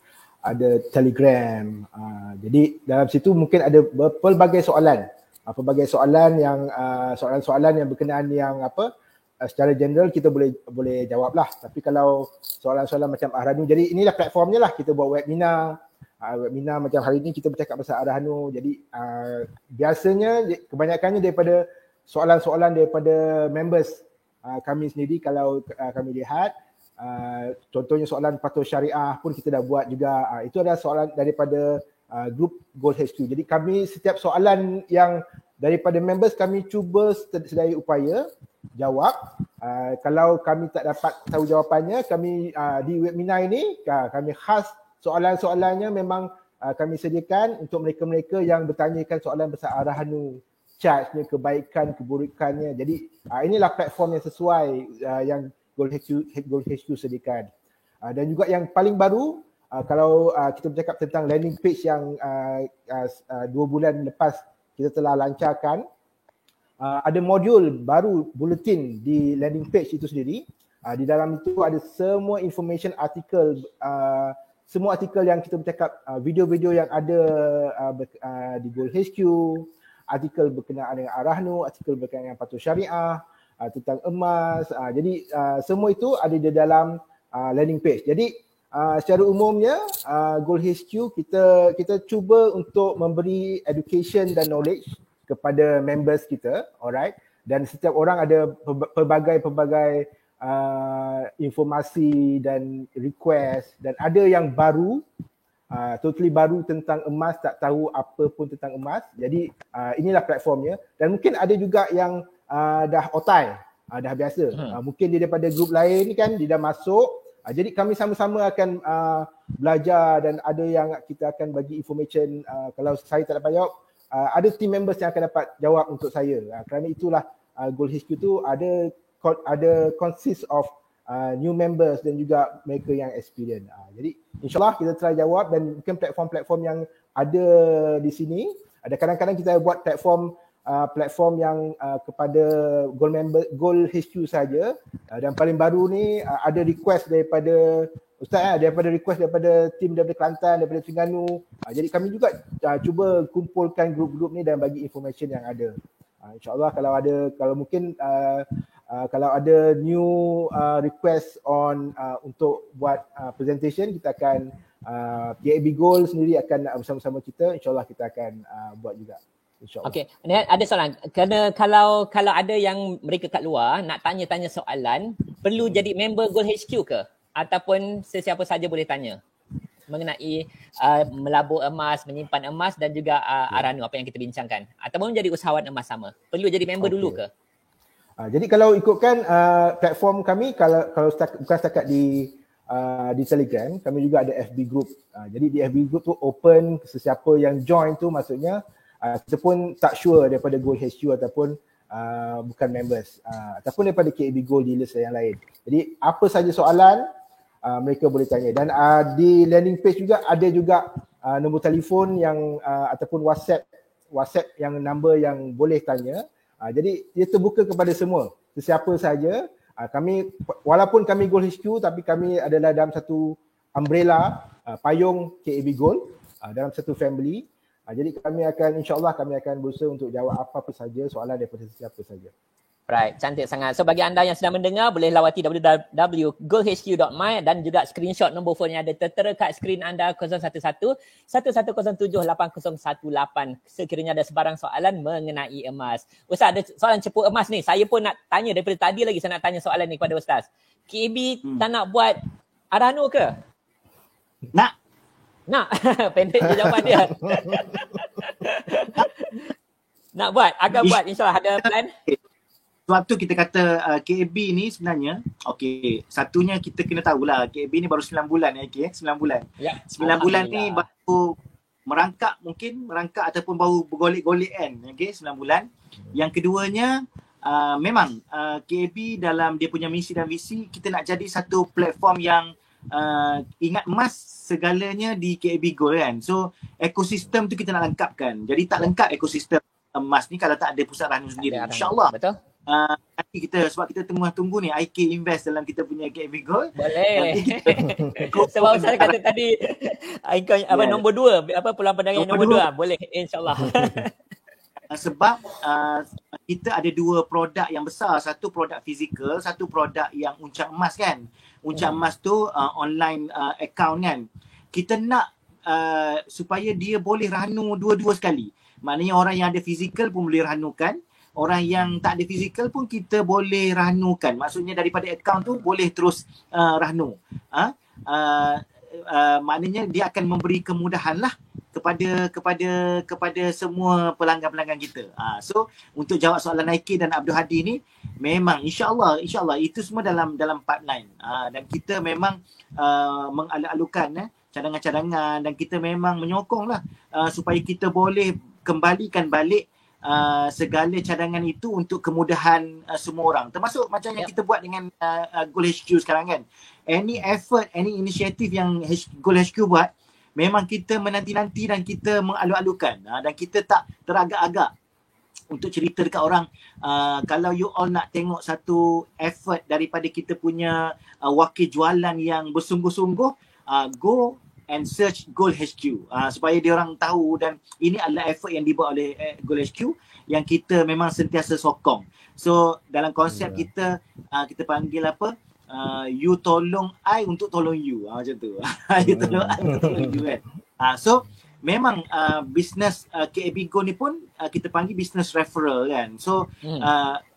ada Telegram. Jadi dalam situ mungkin ada pelbagai soalan. Pelbagai soalan yang soalan-soalan yang berkenaan yang secara general kita boleh jawab lah. Tapi kalau soalan-soalan macam Ahranu, jadi inilah platformnya lah, kita buat webinar. Webinar macam hari ni kita bercakap pasal Ahranu. Jadi biasanya kebanyakannya daripada soalan-soalan daripada members kami sendiri. Kalau kami lihat contohnya soalan patuh syariah pun kita dah buat juga. Itu adalah soalan daripada grup Gold HQ. Jadi kami setiap soalan yang daripada members kami cuba sedaya upaya jawab. Kalau kami tak dapat tahu jawapannya, kami di webinar ini kami khas soalan-soalannya memang kami sediakan untuk mereka-mereka yang bertanyakan soalan besar Ahranu, charge-nya, kebaikan, keburukannya. Jadi inilah platform yang sesuai yang Gold HQ sediakan. Dan juga yang paling baru, kalau kita bercakap tentang landing page yang 2 bulan lepas kita telah lancarkan, ada modul baru bulletin di landing page itu sendiri. Di dalam itu ada semua information artikel, semua artikel yang kita bercakap, video-video yang ada di Gold HQ, artikel berkenaan dengan Ahranu, artikel berkenaan dengan patuh syariah, tentang emas. Jadi semua itu ada di dalam landing page. Jadi secara umumnya Gold HQ kita cuba untuk memberi education dan knowledge kepada members kita, alright. Dan setiap orang ada pelbagai informasi dan request, dan ada yang baru, totally baru tentang emas, tak tahu apa pun tentang emas. Jadi inilah platformnya. Dan mungkin ada juga yang dah otai, dah biasa. Mungkin dia daripada grup lain kan, dia dah masuk. Jadi kami sama-sama akan belajar, dan ada yang kita akan bagi information. Kalau saya tak dapat jawab, ada team members yang akan dapat jawab untuk saya. Kerana itulah Gold HQ tu ada consist of new members dan juga mereka yang experience. Jadi insyaAllah kita try jawab, dan mungkin platform-platform yang ada di sini, ada kadang-kadang kita buat platform yang kepada Gold HQ saja. Dan paling baru ni ada request daripada Ustaz, daripada request daripada tim daripada Kelantan, daripada Terengganu. Jadi kami juga cuba kumpulkan grup-grup ni dan bagi information yang ada. InsyaAllah kalau mungkin kalau ada new request untuk buat presentation, kita akan KAB Gold sendiri akan bersama-sama kita, insyaAllah kita akan buat juga. Okey, ada soalan. Kerana kalau ada yang mereka kat luar nak tanya-tanya soalan, perlu jadi member Gold HQ ke? Ataupun sesiapa saja boleh tanya mengenai melabur emas, menyimpan emas dan juga Ahranu apa yang kita bincangkan? Ataupun jadi usahawan emas sama? Perlu jadi member dulu ke? Jadi kalau ikutkan platform kami, kalau bukan setakat di Telegram, kami juga ada FB group. Jadi di FB group tu open, sesiapa yang join tu maksudnya kita pun tak sure daripada Gold HQ ataupun bukan members, ataupun daripada KAB Gold dealers yang lain. Jadi apa saja soalan mereka boleh tanya. Dan di landing page juga ada juga nombor telefon yang ataupun WhatsApp yang number yang boleh tanya. Jadi dia terbuka kepada semua, sesiapa saja. Kami walaupun kami Gold HQ, tapi kami adalah dalam satu umbrella payung KAB Gold, dalam satu family. Jadi insyaAllah kami akan berusaha untuk jawab apa-apa saja soalan daripada sesiapa saja. Right, cantik sangat. So bagi anda yang sedang mendengar, boleh lawati www.goldhq.my dan juga screenshot nombor telefon yang ada tertera kat skrin anda 011-1107-8018. Sekiranya ada sebarang soalan mengenai emas. Ustaz, ada soalan cepu emas ni. Saya pun nak tanya daripada tadi lagi, saya nak tanya soalan ni kepada Ustaz. KAB tak nak buat Ahranu ke? Nak. Pendek je jawapan dia. Nak buat, akan buat, insyaAllah ada plan. Sebab tu kita kata KAB ni sebenarnya, satunya kita kena tahulah KAB ni baru 9 bulan 9 bulan. Ya. 9 bulan ni baru merangkak ataupun baru bergolek-golek kan, 9 bulan. Yang keduanya, memang KAB dalam dia punya misi dan visi, kita nak jadi satu platform yang ingat emas segalanya di KAB Gold kan. So ekosistem tu kita nak lengkapkan. Jadi tak lengkap ekosistem emas ni kalau tak ada pusat Ahranu sendiri. InsyaAllah. Betul. nanti kita, sebab kita tunggu ni IK invest dalam kita punya KB Gold. Boleh. Sebab Ustaz kata tadi nombor 2, peluang perdagangan nombor 2. Boleh, insyaAllah. Sebab kita ada 2 produk yang besar. Satu produk fizikal, satu produk yang uncak emas kan. Uncak emas tu online account kan. Kita nak supaya dia boleh ranu dua-dua sekali. Maknanya orang yang ada fizikal pun boleh ranukan. Orang yang tak ada fizikal pun kita boleh ranukan. Maksudnya daripada akaun tu boleh terus ranu. Maknanya dia akan memberi kemudahan lah kepada semua pelanggan-pelanggan kita. So untuk jawab soalan Nike dan Abdul Hadi ni, memang insyaAllah itu semua dalam pipeline. Dan kita memang mengalu-alukan cadangan-cadangan, dan kita memang menyokonglah supaya kita boleh kembalikan balik segala cadangan itu untuk kemudahan semua orang. Termasuk macam yang kita buat dengan Gold HQ sekarang kan. Any effort, any initiative yang Gold HQ buat, memang kita menanti-nanti dan kita mengalu-alukan. Dan kita tak teragak-agak untuk cerita dekat orang. Kalau you all nak tengok satu effort daripada kita punya wakil jualan yang bersungguh-sungguh, go and search Gold HQ supaya dia orang tahu, dan ini adalah effort yang dibuat oleh Gold HQ yang kita memang sentiasa sokong. So dalam konsep kita panggil apa, you tolong I untuk tolong you, macam tu. You tolong I untuk tolong you kan. So memang business KB Go ni pun kita panggil business referral kan. So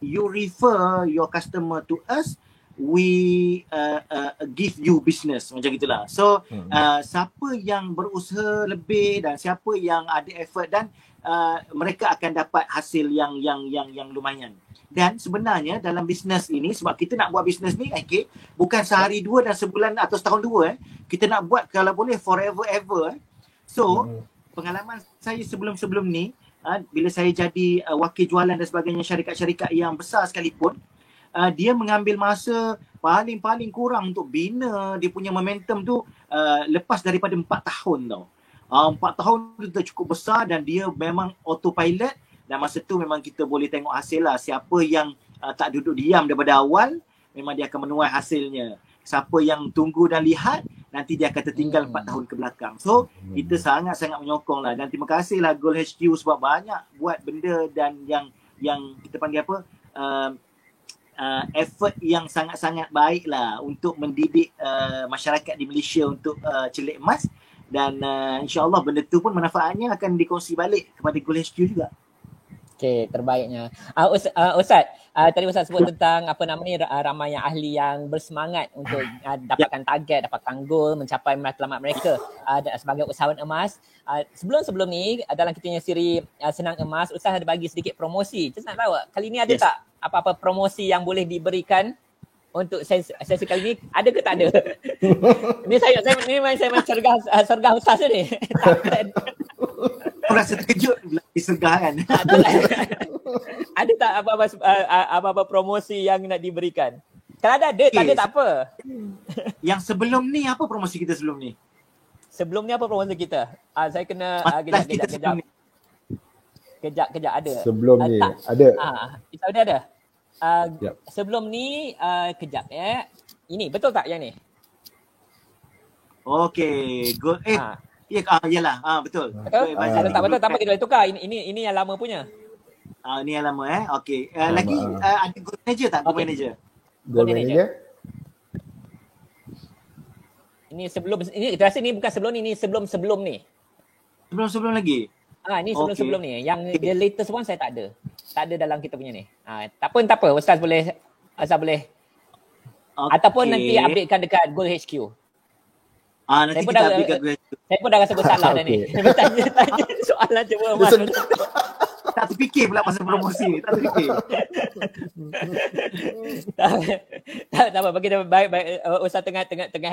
you refer your customer to us, we give you business, macam gitulah. So siapa yang berusaha lebih dan siapa yang ada effort, dan mereka akan dapat hasil yang lumayan. Dan sebenarnya dalam bisnes ini, sebab kita nak buat bisnes ni bukan sehari dua dan sebulan atau setahun dua, kita nak buat kalau boleh forever ever. So pengalaman saya sebelum ni, bila saya jadi wakil jualan dan sebagainya syarikat-syarikat yang besar sekalipun, dia mengambil masa paling kurang untuk bina dia punya momentum tu lepas daripada 4 tahun tau. 4 tahun tu cukup besar, dan dia memang autopilot, dan masa tu memang kita boleh tengok hasil lah. Siapa yang tak duduk diam daripada awal, memang dia akan menuai hasilnya. Siapa yang tunggu dan lihat, nanti dia akan tertinggal 4 tahun ke belakang. So kita sangat-sangat menyokong lah, dan terima kasih lah Gold HQ sebab banyak buat benda dan yang kita panggil apa, effort yang sangat-sangat baik lah untuk mendidik masyarakat di Malaysia untuk celik emas, dan insyaAllah benda tu pun manfaatnya akan dikongsi balik kepada Gold HQ juga. Okey, terbaiknya. Ustaz, tadi Ustaz sebut tentang ramai yang ahli yang bersemangat untuk dapatkan target, dapatkan goal, mencapai matlamat mereka sebagai usahawan emas. Sebelum ni dalam kita punya siri Senang Emas, Ustaz ada bagi sedikit promosi. Saya nak tahu kali ni ada tak apa-apa promosi yang boleh diberikan untuk sesi kali ni? Ada ke tak ada? Ni saya memang sergah Ustaz ni. Rasa terkejut bila disergah kan. Ada tak apa-apa promosi yang nak diberikan? Kalau ada, tak ada tak apa. Yang sebelum ni, apa promosi kita sebelum ni? Sebelum ni apa promosi kita? Saya kena kejap ada. Sebelum ni ada. Kita ada. Sebelum ni kejap Ini betul tak yang ni? Okey, good. Yalah, betul. Betul? Kalau tak betul, tak apa, kita boleh tukar. Ini yang lama punya. Ni yang lama Okey. Lagi ada Gold Manager tak? Gold Manager. Gold Manager. Ini terasa ni bukan sebelum ni, sebelum ni. Sebelum lagi? Ni sebelum ni. Yang the latest one saya tak ada. Tak ada dalam kita punya ni. Tak apa. Ustaz boleh. Okay. Ataupun nanti updatekan dekat Gold HQ. Nanti kita updatekan Gold HQ. Saya pun dah rasa bersalah dah ni. Tanya soalan cuba emas. Tak terfikir pula pasal promosi ni. Tak terfikir. Tak apa, bagi baik Ustaz tengah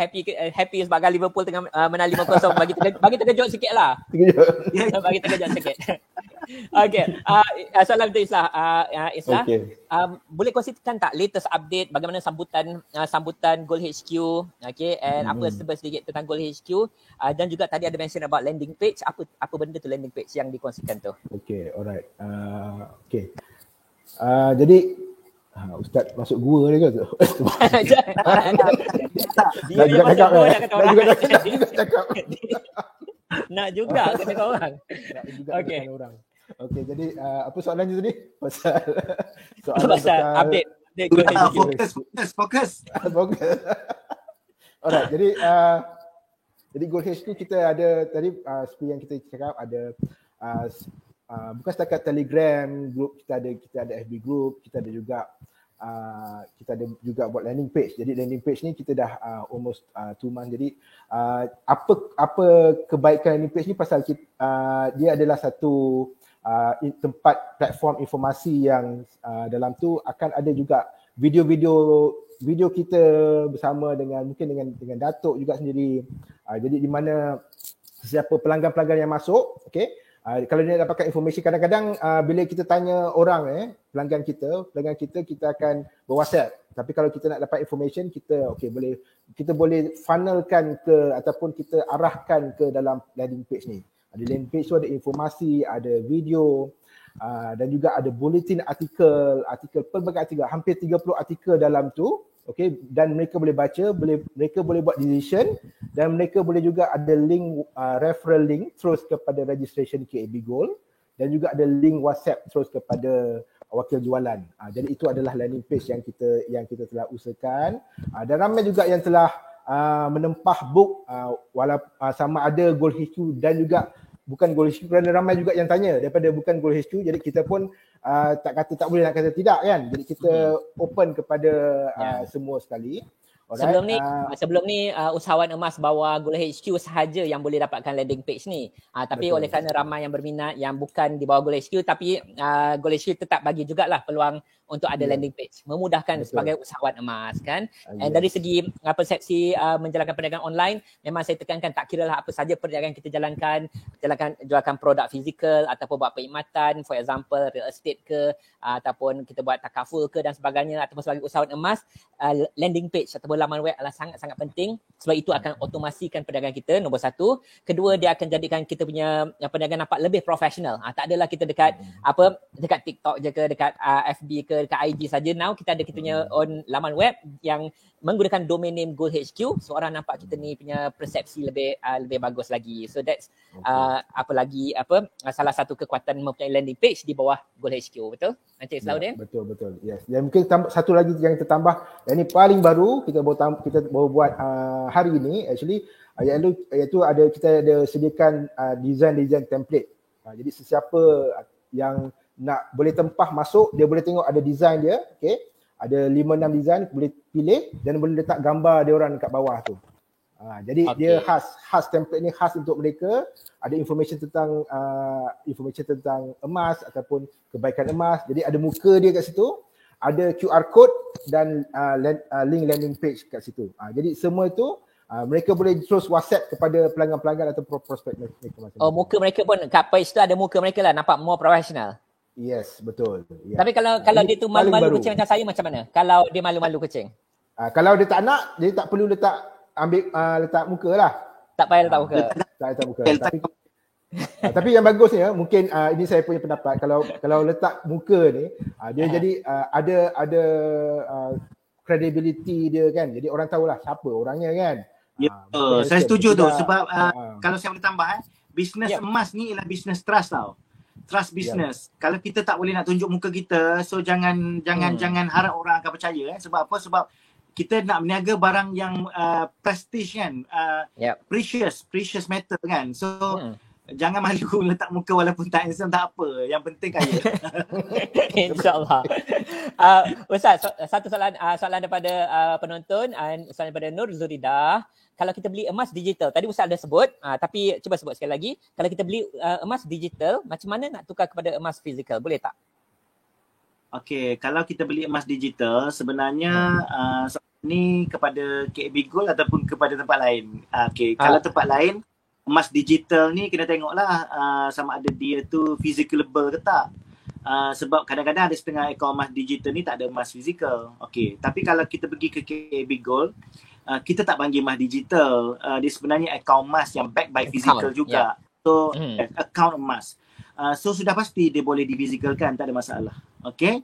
happy sebab Liverpool tengah menang 5-0, bagi terkejut sikitlah. Bagi terkejut sikit. Okey. Soalan untuk Islah. Boleh kongsikan tak latest update bagaimana sambutan Gold HQ, okey, and apa sedikit tentang Gold HQ, dan juga tadi ada mention about landing page. Apa benda tu landing page yang dikongsikan tu? Okey, alright. Okey. Jadi Ustaz masuk gua dia ke? Dia Nak juga cakap gua nak kata orang. Nak juga cakap. Nak juga kata kau orang. Nak juga Okey. kata orang. Okey, jadi apa soalannya tadi? Pasal update Gold HQ. Fokus. Fokus. Alright, jadi Gold HQ kita ada tadi seperti yang kita cakap ada bukan setakat Telegram group, kita ada FB group, kita ada juga buat landing page. Jadi landing page ni kita dah almost 2 months. Jadi apa kebaikan landing page ni pasal dia adalah satu tempat platform informasi yang dalam tu akan ada juga video kita bersama mungkin dengan Datuk juga sendiri. Jadi di mana sesiapa pelanggan-pelanggan yang masuk, okey, kalau dia dapatkan informasi, kadang-kadang bila kita tanya orang pelanggan kita akan berWhatsApp. Tapi kalau kita nak dapat information, kita boleh funnelkan ke ataupun kita arahkan ke dalam landing page ni. Di landing page tu ada informasi, ada video dan juga ada bulletin artikel, pelbagai artikel, hampir 30 artikel dalam tu. Okay, dan mereka boleh baca, mereka boleh buat decision dan mereka boleh juga ada link referral link terus kepada registration KAB Gold dan juga ada link WhatsApp terus kepada wakil jualan. Jadi itu adalah landing page yang kita telah usahakan dan ramai juga yang telah menempah book sama ada Gold HQ dan juga bukan Gold HQ, kerana ramai juga yang tanya daripada bukan Gold HQ. Jadi kita pun tak boleh nak kata tidak kan. Jadi kita open kepada semua sekali. Alright. Sebelum ni usahawan emas bawah Gold HQ sahaja yang boleh dapatkan landing page ni. Tapi oleh kerana ramai yang berminat yang bukan di bawah Gold HQ, tapi Gold HQ tetap bagi jugalah peluang untuk ada landing page, memudahkan sebagai usahawan emas kan. Dan dari segi persepsi menjalankan perniagaan online, memang saya tekankan tak kiralah apa saja perniagaan kita jalankan jualkan produk fizikal ataupun buat perkhidmatan, for example real estate ke, ataupun kita buat takaful ke dan sebagainya, ataupun sebagai usahawan emas, landing page ataupun laman web adalah sangat-sangat penting sebab itu akan otomasikan perniagaan kita, nombor satu. Kedua, dia akan jadikan kita punya perniagaan nampak lebih profesional. Tak adalah kita dekat TikTok je ke, dekat FB ke, dekat IG saja. Now kita ada kita punya own laman web yang menggunakan domain name Gold HQ, so orang nampak kita ni punya persepsi lebih bagus lagi. So that's salah satu kekuatan mempunyai landing page di bawah Gold HQ, betul? Encik Salahuddin? Betul. Yes. Dan mungkin satu lagi yang kita tambah, yang ni paling baru kita baru buat hari ini actually, iaitu kita ada sediakan design template. Jadi sesiapa yang nak boleh tempah masuk, dia boleh tengok ada design dia, okey. Ada 5-6 design, boleh pilih dan boleh letak gambar dia orang dekat bawah tu. Jadi dia khas template ni khas untuk mereka. Ada information tentang emas ataupun kebaikan emas. Jadi ada muka dia kat situ, ada QR code dan link landing page kat situ. Jadi semua itu mereka boleh terus WhatsApp kepada pelanggan-pelanggan atau prospek mereka masing-masing. Oh, muka mereka pun kat page tu ada muka mereka lah, nampak more professional. Yes, betul. Ya. Tapi kalau dia tu malu-malu kucing macam saya, macam mana? Kalau dia malu-malu kucing? Kalau dia tak nak, dia tak perlu letak muka lah. Tak payah letak muka. Tak letak muka. Tapi yang bagusnya, mungkin ini saya punya pendapat, kalau letak muka ni, dia jadi ada credibility dia kan. Jadi orang tahulah siapa orangnya kan. Ya, saya setuju tu sebab kalau saya boleh tambah bisnes emas ni ialah bisnes trust tau. Trust business. Kalau kita tak boleh nak tunjuk muka kita, so jangan harap orang akan percaya sebab apa? Sebab kita nak berniaga barang yang prestige kan, precious metal kan. So jangan malu letak muka walaupun tak handsome, tak apa. Yang penting kaya. InsyaAllah. Ustaz, satu soalan daripada penonton, soalan daripada Nur Zuridah. Kalau kita beli emas digital, tadi Ustaz ada sebut, tapi cuba sebut sekali lagi. Kalau kita beli emas digital, macam mana nak tukar kepada emas fizikal? Boleh tak? Okey, kalau kita beli emas digital, sebenarnya ni kepada KAB Gold ataupun kepada tempat lain. Kalau tempat lain, emas digital ni kena tengoklah sama ada dia tu physicalable ke tak. Sebab kadang-kadang ada setengah akaun emas digital ni tak ada emas fizikal. Okey, tapi kalau kita pergi ke KAB Gold, kita tak panggil emas digital. Dia sebenarnya akaun emas yang backed by physical juga. So, akaun emas. So sudah pasti dia boleh difisikalkan, tak ada masalah. Okey.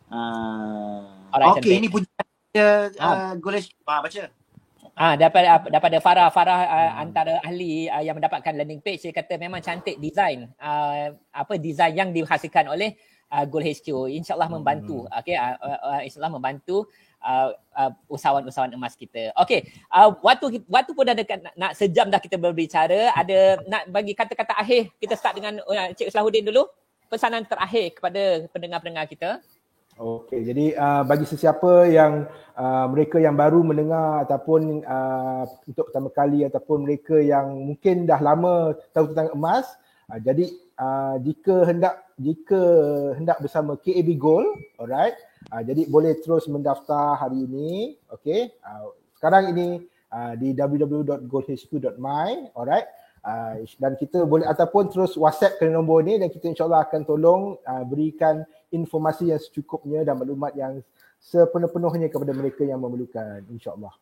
Alright, Okey, cantik. ini punya Gold HQ. Baca. Daripada Farah antara ahli yang mendapatkan landing page, dia kata memang cantik design design yang dihasilkan oleh Gold HQ. InsyaAllah membantu. Okey, InsyaAllah membantu usahawan-usahawan emas kita. Okey, waktu pun dah dekat nak sejam dah kita berbicara. Ada nak bagi kata-kata akhir, kita start dengan Encik Islahuddin dulu. Pesanan terakhir kepada pendengar-pendengar kita. Okey, jadi bagi sesiapa yang mereka yang baru mendengar ataupun untuk pertama kali ataupun mereka yang mungkin dah lama tahu tentang emas, jadi jika hendak bersama KAB Gold, alright, jadi boleh terus mendaftar hari ini, okey. Sekarang ini di www.goldhq.my, alright. Dan kita boleh ataupun terus WhatsApp ke nombor ni dan kita insyaAllah akan tolong berikan informasi yang secukupnya dan maklumat yang sepenuh-penuhnya kepada mereka yang memerlukan, insyaAllah.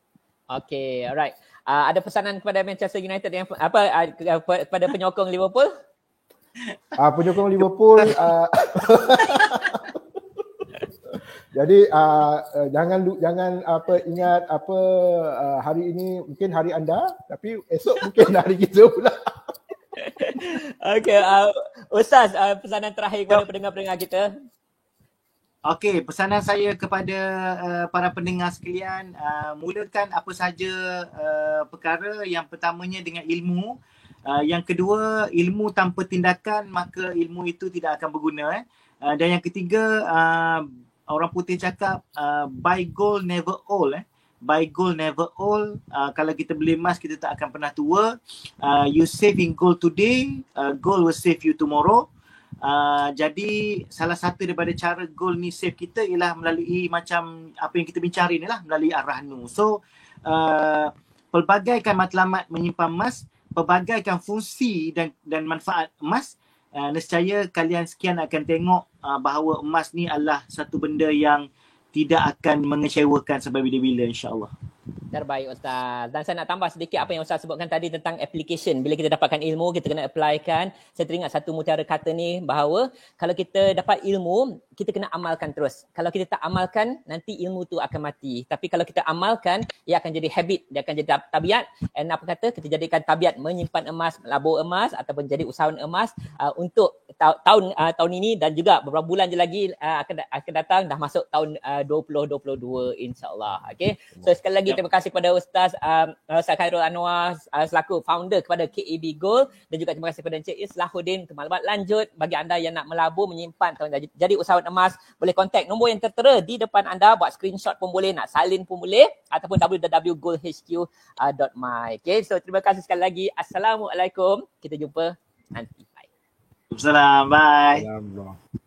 Okay, alright. Ada pesanan kepada Manchester United yang kepada penyokong Liverpool? Penyokong Liverpool jadi jangan ingat hari ini mungkin hari anda, tapi esok mungkin hari kita pula. Okay, Ustaz, pesanan terakhir kepada pendengar-pendengar kita. Okey, pesanan saya kepada para pendengar sekalian, mulakan apa saja perkara. Yang pertamanya dengan ilmu. Yang kedua, ilmu tanpa tindakan, maka ilmu itu tidak akan berguna. Dan yang ketiga, orang putih cakap buy gold never old. Buy gold never old. Kalau kita beli emas, kita tak akan pernah tua. You save in gold today, gold will save you tomorrow. Jadi salah satu daripada cara gold ni save kita ialah melalui macam apa yang kita bincang hari ni lah, melalui Ar-Rahnu. So pelbagaikan matlamat menyimpan emas, pelbagaikan fungsi dan manfaat emas, nescaya kalian sekian akan tengok bahawa emas ni adalah satu benda yang tidak akan mengecewakan sampai bila-bila, insyaAllah. Terbaik Ustaz. Dan saya nak tambah sedikit apa yang Ustaz sebutkan tadi tentang application. Bila kita dapatkan ilmu, kita kena applykan. Saya teringat satu mutiara kata ni bahawa kalau kita dapat ilmu, kita kena amalkan terus. Kalau kita tak amalkan, nanti ilmu tu akan mati. Tapi kalau kita amalkan, ia akan jadi habit, dia akan jadi tabiat. Dan apa kata, kita jadikan tabiat menyimpan emas, melabur emas ataupun jadi usahawan emas untuk tahun ini dan juga beberapa bulan je lagi akan datang, dah masuk tahun 2022 insyaAllah. Okay. So sekali lagi terima kasih kepada Ustaz Khairul Anwar selaku founder kepada KAB Gold, dan juga terima kasih kepada Encik Islahuddin untuk maklumat lanjut. Bagi anda yang nak melabur, menyimpan, jadi usahawan emas, boleh kontak nombor yang tertera di depan anda, buat screenshot pun boleh, nak salin pun boleh, ataupun www.goldhq.my. Okay, so terima kasih sekali lagi. Assalamualaikum. Kita jumpa nanti. Bye. Assalamualaikum. Bye.